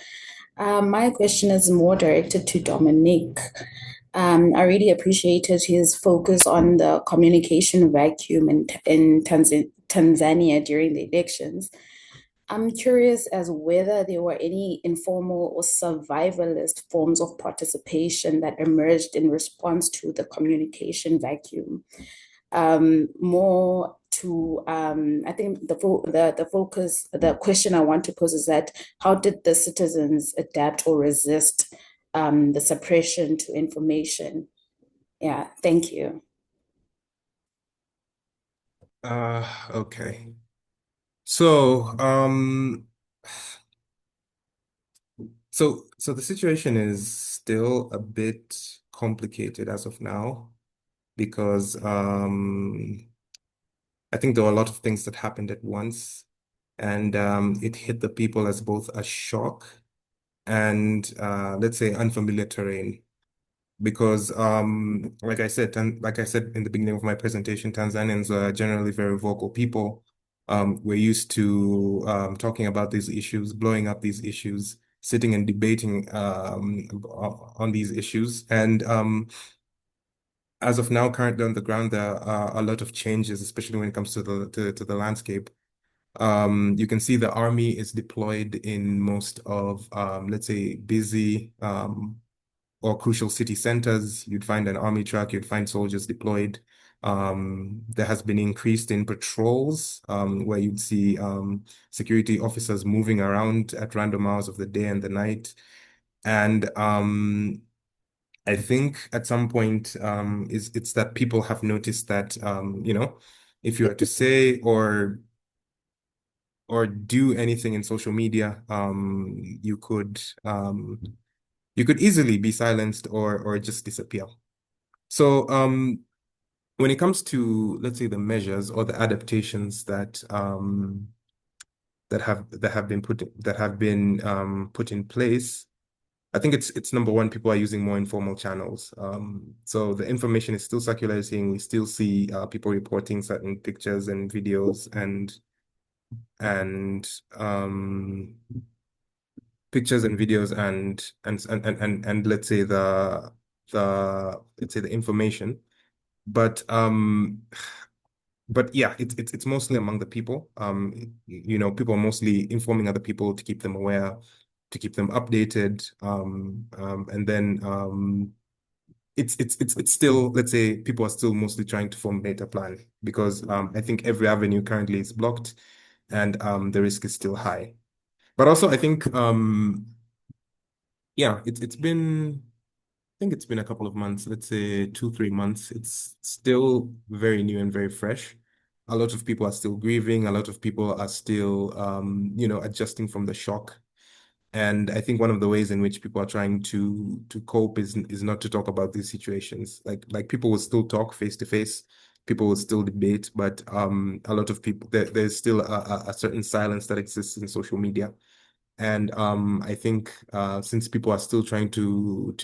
My question is more directed to Dominic. I really appreciated his focus on the communication vacuum in Tanzania during the elections. I'm curious as whether there were any informal or survivalist forms of participation that emerged in response to the communication vacuum. More to I think the question I want to pose is that how did the citizens adapt or resist the suppression to information? Yeah, thank you. Okay. So, so the situation is still a bit complicated as of now because I think there were a lot of things that happened at once, and it hit the people as both a shock and let's say unfamiliar terrain. Because like I said in the beginning of my presentation, Tanzanians are generally very vocal people. We're used to talking about these issues, blowing up these issues, sitting and debating on these issues. And as of now, currently on the ground, there are a lot of changes, especially when it comes to the landscape. You can see the army is deployed in most of, let's say, busy or crucial city centers. You'd find an army truck, you'd find soldiers deployed. There has been increased in patrols, where you'd see security officers moving around at random hours of the day and the night. And I think at some point, it's that people have noticed that, if you were to say or do anything in social media, you could easily be silenced or just disappear. So when it comes to, let's say, the measures or the adaptations that have been put in place, I think it's number one, people are using more informal channels. So the information is still circulating. We still see people reporting certain pictures and videos and pictures and videos and let's say the information. But yeah, it's mostly among the people. People are mostly informing other people to keep them aware, to keep them updated. And then it's still, let's say, people are still mostly trying to formulate a plan because I think every avenue currently is blocked and the risk is still high. But also I think yeah, I think it's been a couple of months, let's say 2, 3 months. It's still very new and very fresh. A lot of people are still grieving. A lot of people are still, adjusting from the shock. And I think one of the ways in which people are trying to cope is not to talk about these situations. Like people will still talk face to face. People will still debate, but a lot of people there's still a certain silence that exists in social media. And I think since people are still trying to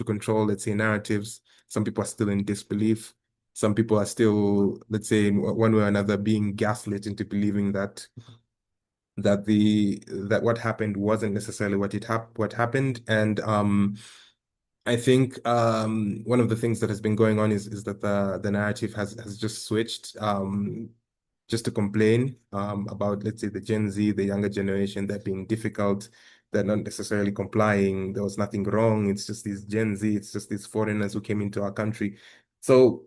control, let's say, narratives, some people are still in disbelief. Some people are still, let's say, in one way or another, being gaslit into believing that what happened wasn't necessarily what happened. And I think one of the things that has been going on is that the narrative has just switched just to complain about, let's say, the Gen Z, the younger generation, they're being difficult, they're not necessarily complying, there was nothing wrong, it's just these Gen Z, it's just these foreigners who came into our country. So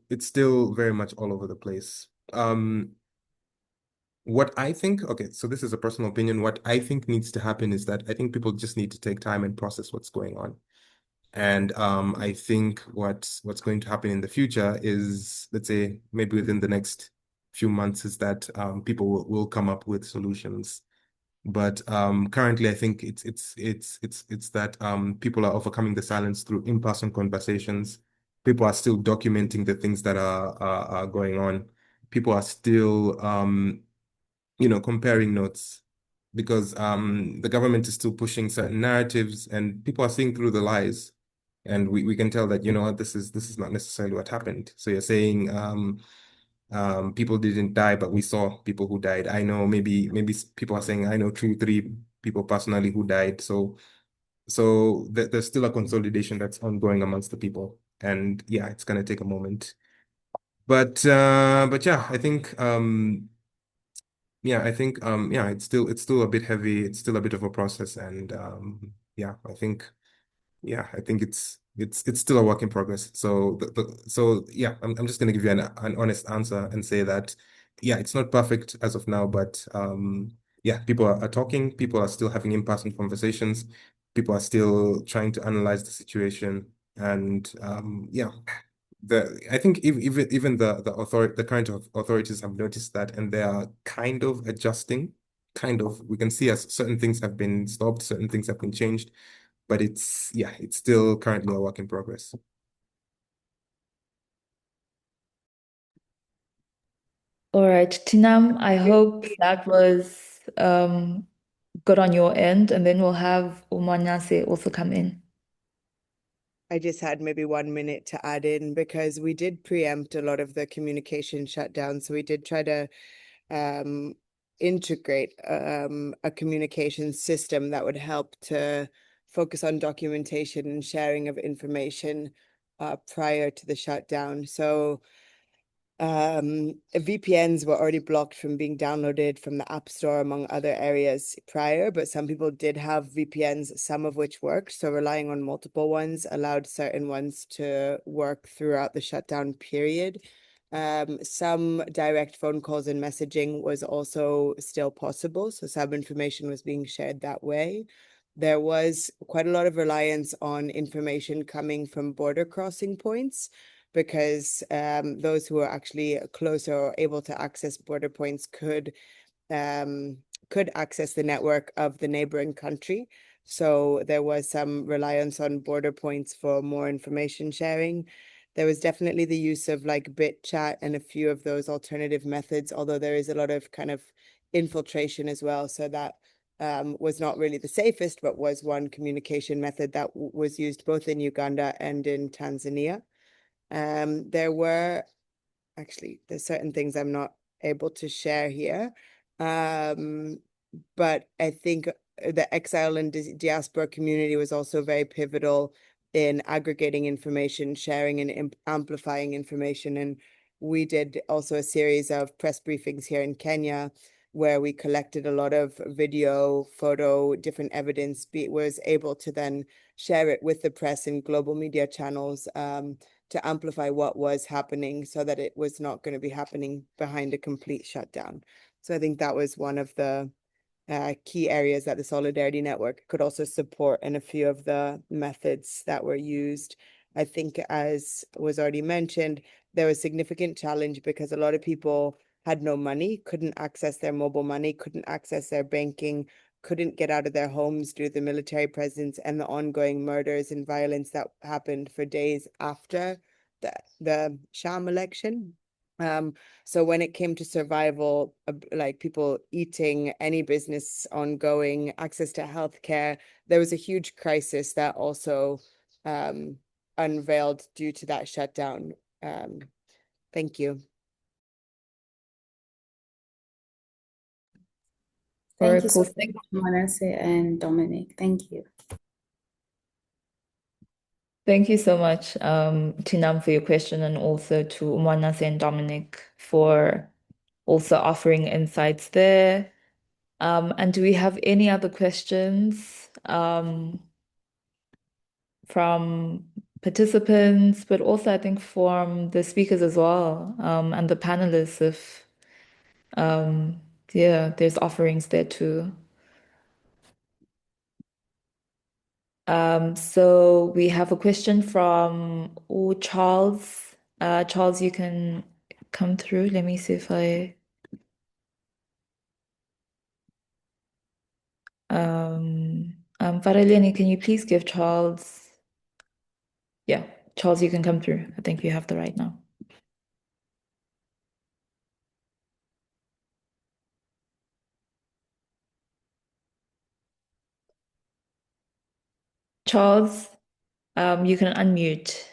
it's still very much all over the place. What I think, okay, so this is a personal opinion. What I think needs to happen is that I think people just need to take time and process what's going on. And I think what's going to happen in the future is, let's say, maybe within the next few months, is that people will come up with solutions. But currently, I think it's that people are overcoming the silence through in-person conversations. People are still documenting the things that are going on. People are still comparing notes, because the government is still pushing certain narratives and people are seeing through the lies. And we can tell that, what, this is not necessarily what happened. So you're saying people didn't die, but we saw people who died. I know maybe people are saying I know 2, 3 people personally who died. So there's still a consolidation that's ongoing amongst the people. And yeah, it's gonna take a moment. But yeah, I think yeah, it's still a bit heavy. It's still a bit of a process, and yeah, I think it's still a work in progress. So yeah, I'm just gonna give you an honest answer and say that yeah, it's not perfect as of now, but yeah, people are talking, people are still having in-person conversations, people are still trying to analyze the situation, and yeah, I think even the current authorities have noticed that, and they are kind of adjusting. Kind of, we can see as certain things have been stopped, certain things have been changed, but it's still currently a work in progress. All right, Tinam, I hope that was good on your end, and then we'll have Umanyase also come in. I just had maybe 1 minute to add in because we did preempt a lot of the communication shutdown. So we did try to integrate a communication system that would help to focus on documentation and sharing of information prior to the shutdown. So VPNs were already blocked from being downloaded from the App Store, among other areas prior, but some people did have VPNs, some of which worked. So relying on multiple ones allowed certain ones to work throughout the shutdown period. Some direct phone calls and messaging was also still possible. So some information was being shared that way. There was quite a lot of reliance on information coming from border crossing points, because those who are actually closer or able to access border points could access the network of the neighboring country. So there was some reliance on border points for more information sharing. There was definitely the use of like bit chat and a few of those alternative methods, although there is a lot of kind of infiltration as well. So that was not really the safest, but was one communication method that was used both in Uganda and in Tanzania. There's certain things I'm not able to share here. But I think the exile and diaspora community was also very pivotal in aggregating information, sharing and amplifying information. And we did also a series of press briefings here in Kenya, where we collected a lot of video, photo, different evidence, was able to then share it with the press and global media channels to amplify what was happening, so that it was not going to be happening behind a complete shutdown. So I think that was one of the key areas that the Solidarity Network could also support, and a few of the methods that were used. I think, as was already mentioned, there was significant challenge because a lot of people had no money, couldn't access their mobile money, couldn't access their banking, couldn't get out of their homes due to the military presence and the ongoing murders and violence that happened for days after the sham election. So when it came to survival, like people eating, any business ongoing, access to healthcare, there was a huge crisis that also unveiled due to that shutdown. Thank you. Thank you so Cool. much, Manasseh and Dominic. Thank you. Thank you so much, Tinam, for your question, and also to Umwanase and Dominic for also offering insights there. And do we have any other questions from participants, but also I think from the speakers as well, and the panelists if yeah, there's offerings there too. So we have a question from Charles. Charles, you can come through. Let me see if I Faraliani, can you please give Charles? Yeah, Charles, you can come through. I think you have the right now. Charles, you can unmute.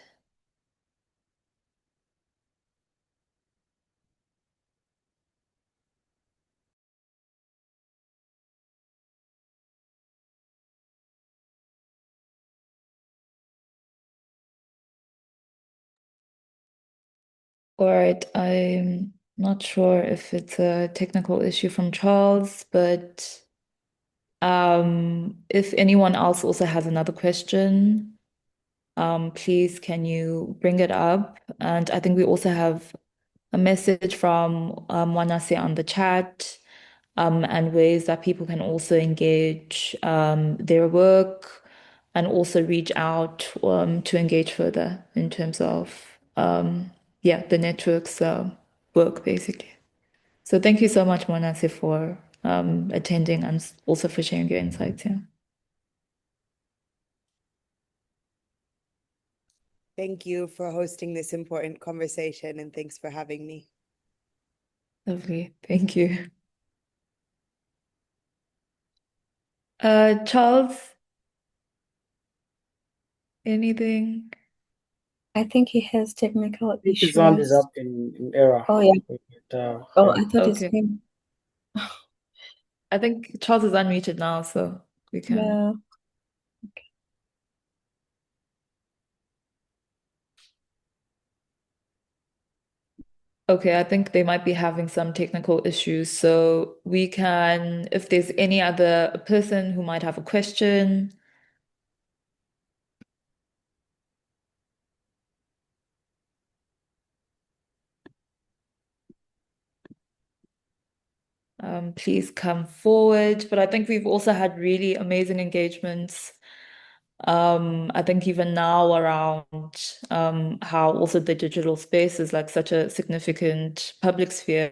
All right, I'm not sure if it's a technical issue from Charles, but if anyone else also has another question, please can you bring it up? And I think we also have a message from Wanase on the chat, and ways that people can also engage their work and also reach out to engage further in terms of yeah, the network's work basically. So thank you so much, Wanase, for attending and also for sharing your insights. Yeah. Thank you for hosting this important conversation, and thanks for having me. Lovely. Thank you. Charles, anything? I think he has technical I think his hand is issues. up in error. Oh, yeah. Oh, Yeah. I thought it's Okay. him. I think Charles is unmuted now, so we can. Yeah. Okay, I think they might be having some technical issues. So we can, if there's any other person who might have a question, please come forward. But I think we've also had really amazing engagements. I think even now around how also the digital space is like such a significant public sphere,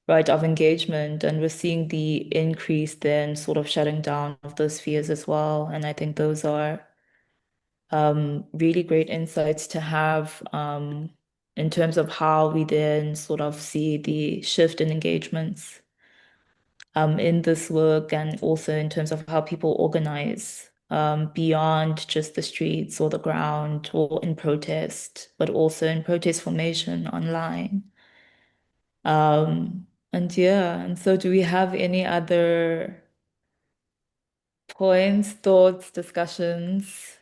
right, of engagement. And we're seeing the increase then sort of shutting down of those spheres as well. And I think those are really great insights to have in terms of how we then sort of see the shift in engagements in this work, and also in terms of how people organize beyond just the streets or the ground or in protest, but also in protest formation online. And yeah, and so do we have any other points, thoughts, discussions?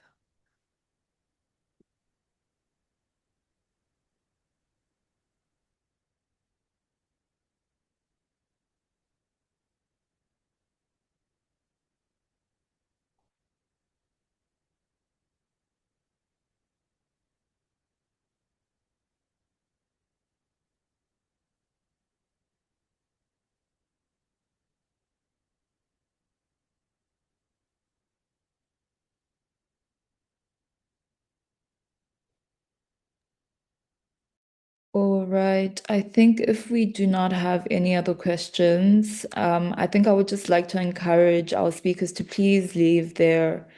All right. I think if we do not have any other questions, I think I would just like to encourage our speakers to please leave their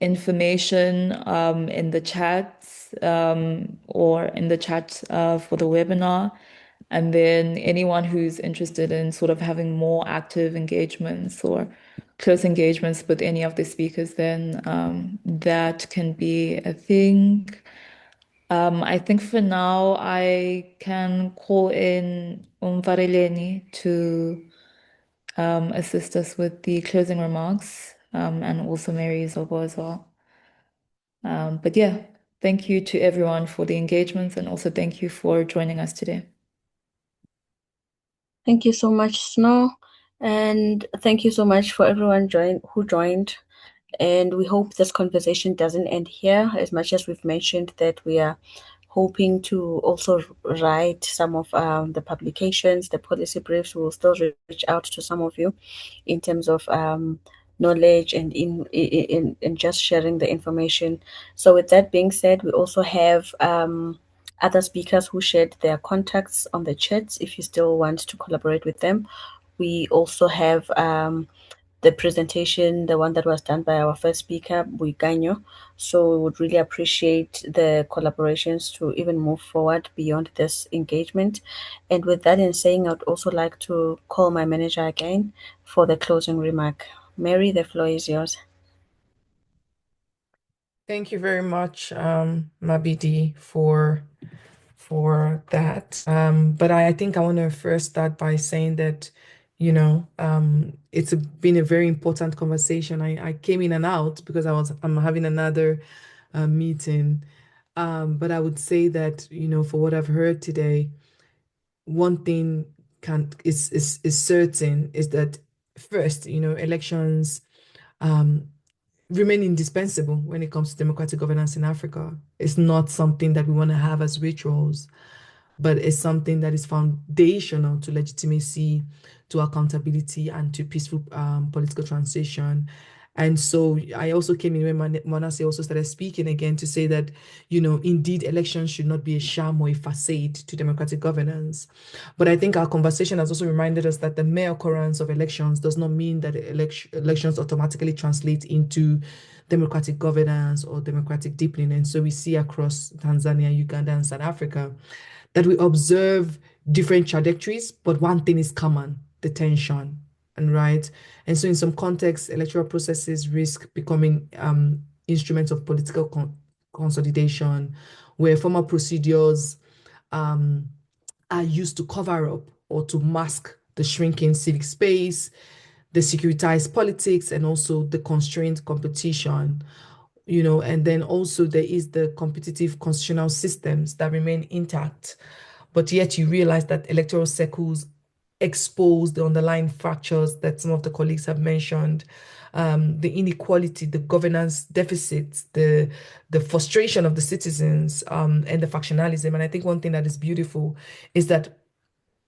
information in the chats or in the chat for the webinar. And then anyone who's interested in sort of having more active engagements or close engagements with any of the speakers, then that can be a thing. I think for now I can call in Umvareleni to assist us with the closing remarks, and also Mary Zobo as well. But yeah, thank you to everyone for the engagements, and also thank you for joining us today. Thank you so much, Snow. And thank you so much for everyone who joined. And we hope this conversation doesn't end here, as much as we've mentioned that we are hoping to also write some of the publications, the policy briefs. We will still reach out to some of you in terms of knowledge and in just sharing the information. So with that being said, we also have other speakers who shared their contacts on the chat if you still want to collaborate with them. We also have the presentation, the one that was done by our first speaker, Buiganyo. So we would really appreciate the collaborations to even move forward beyond this engagement. And with that in saying, I'd also like to call my manager again for the closing remark. Mary, the floor is yours. Thank you very much, Mabidi, for that. But I think I want to first start by saying that, it's been a very important conversation. I came in and out because I'm having another meeting. But I would say that, for what I've heard today, one thing is certain is that first, elections remain indispensable when it comes to democratic governance in Africa. It's not something that we want to have as rituals, but it's something that is foundational to legitimacy, to accountability, and to peaceful political transition. And so I also came in when Manasseh also started speaking again to say that, indeed, elections should not be a sham or a facade to democratic governance. But I think our conversation has also reminded us that the mere occurrence of elections does not mean that elections automatically translate into democratic governance or democratic deepening. And so we see across Tanzania, Uganda, and South Africa that we observe different trajectories, but one thing is common, the tension. And right. And so in some contexts, electoral processes risk becoming instruments of political consolidation, where formal procedures are used to cover up or to mask the shrinking civic space, the securitized politics, and also the constrained competition. And then also there is the competitive constitutional systems that remain intact, but yet you realize that electoral circles expose the underlying fractures that some of the colleagues have mentioned, the inequality, the governance deficits, the frustration of the citizens, and the factionalism. And I think one thing that is beautiful is that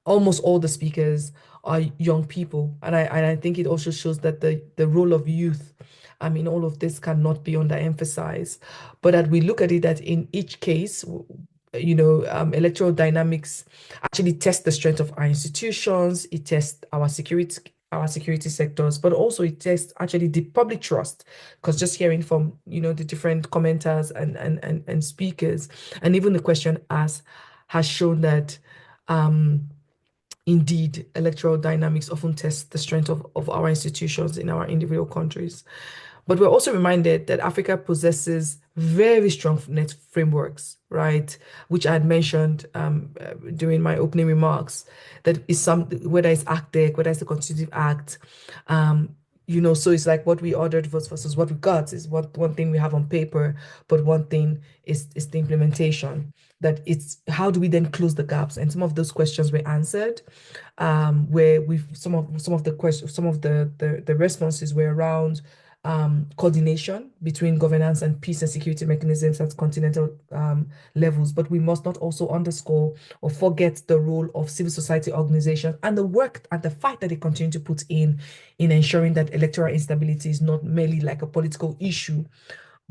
almost all the speakers are young people. And I think it also shows that the role of youth, I mean, all of this cannot be underemphasized. But that we look at it that in each case, electoral dynamics actually test the strength of our institutions, it tests our security sectors, but also it tests actually the public trust. Because just hearing from, the different commenters and speakers, and even the question asked has shown that indeed, electoral dynamics often test the strength of our institutions in our individual countries. But we're also reminded that Africa possesses very strong net frameworks, right? Which I had mentioned during my opening remarks, that is whether it's ACTEC, whether it's the Constitutive Act, so it's like what we ordered versus what we got is one thing we have on paper, but one thing is the implementation. That it's how do we then close the gaps? And some of those questions were answered, where some of the questions, some of the responses were around coordination between governance and peace and security mechanisms at continental levels. But we must not also underscore or forget the role of civil society organizations and the work and the fight that they continue to put in ensuring that electoral instability is not merely like a political issue,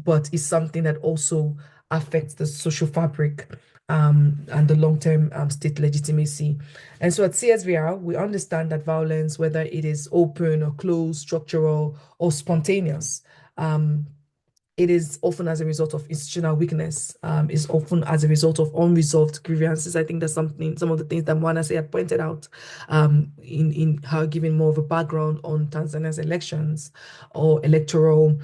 but is something that also affects the social fabric and the long-term state legitimacy. And so at CSVR, we understand that violence, whether it is open or closed, structural or spontaneous, it is often as a result of institutional weakness, is often as a result of unresolved grievances. I think that's some of the things that Mwanase had pointed out in her giving more of a background on Tanzania's elections or electoral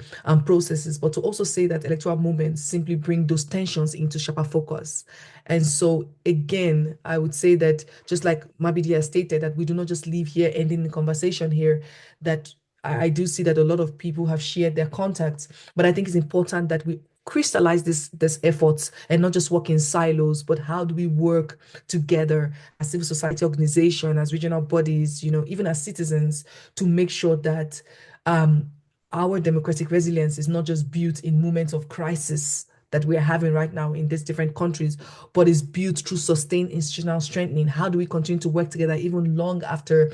processes, but to also say that electoral movements simply bring those tensions into sharper focus. And so again, I would say that just like Mabidi has stated, that we do not just leave here ending the conversation here, that I do see that a lot of people have shared their contacts, but I think it's important that we crystallize this efforts and not just work in silos, but how do we work together as civil society organization, as regional bodies, even as citizens, to make sure that our democratic resilience is not just built in moments of crisis that we're having right now in these different countries, but is built through sustained institutional strengthening. How do we continue to work together even long after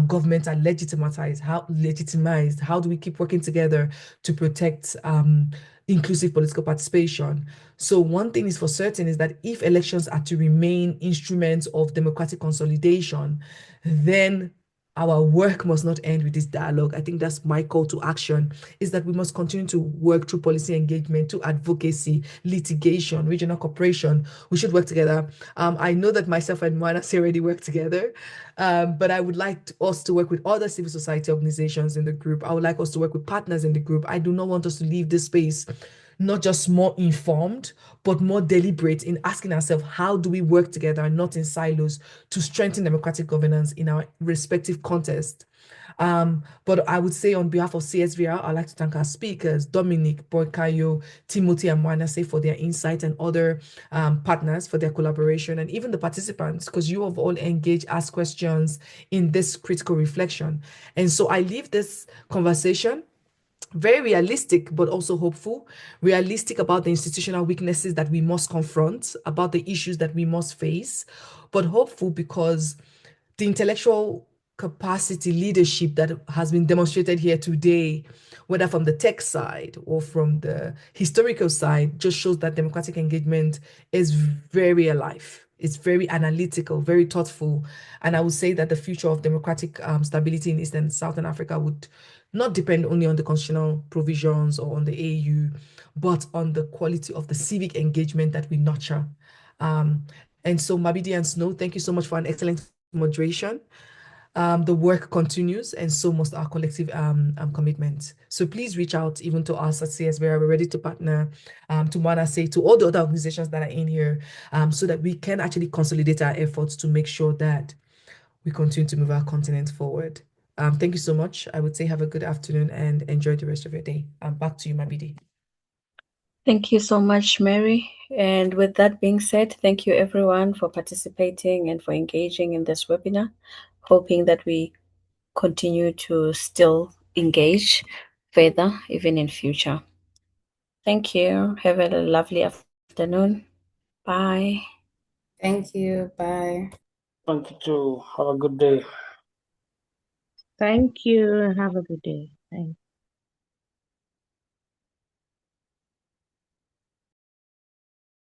governments are legitimized? How do we keep working together to protect inclusive political participation? So one thing is for certain is that if elections are to remain instruments of democratic consolidation, then our work must not end with this dialogue. I think that's my call to action, is that we must continue to work through policy engagement, to advocacy, litigation, regional cooperation. We should work together. I know that myself and Moana already work together, but I would like us to work with other civil society organizations in the group. I would like us to work with partners in the group. I do not want us to leave this space not just more informed, but more deliberate in asking ourselves, how do we work together and not in silos to strengthen democratic governance in our respective context? But I would say on behalf of CSVR, I'd like to thank our speakers, Dominic, Boykayo, Timothy, and Mwanase for their insight, and other partners for their collaboration, and even the participants, because you have all engaged, asked questions in this critical reflection. And so I leave this conversation very realistic, but also hopeful. Realistic about the institutional weaknesses that we must confront, about the issues that we must face, but hopeful because the intellectual capacity, leadership that has been demonstrated here today, whether from the tech side or from the historical side, just shows that democratic engagement is very alive. It's very analytical, very thoughtful. And I would say that the future of democratic stability in East and Southern Africa would not depend only on the constitutional provisions or on the AU, but on the quality of the civic engagement that we nurture. And so Mabidi and Snow, thank you so much for an excellent moderation. The work continues, and so must our collective commitment. So please reach out even to us at CSVR. We're ready to partner, to Mwanase, to all the other organizations that are in here, so that we can actually consolidate our efforts to make sure that we continue to move our continent forward. Thank you so much. I would say have a good afternoon and enjoy the rest of your day. Back to you, Mabidi. Thank you so much, Mary. And with that being said, thank you everyone for participating and for engaging in this webinar, hoping that we continue to still engage further, even in future. Thank you. Have a lovely afternoon. Bye. Thank you. Bye. Thank you too. Have a good day. Thank you. Have a good day. Thanks.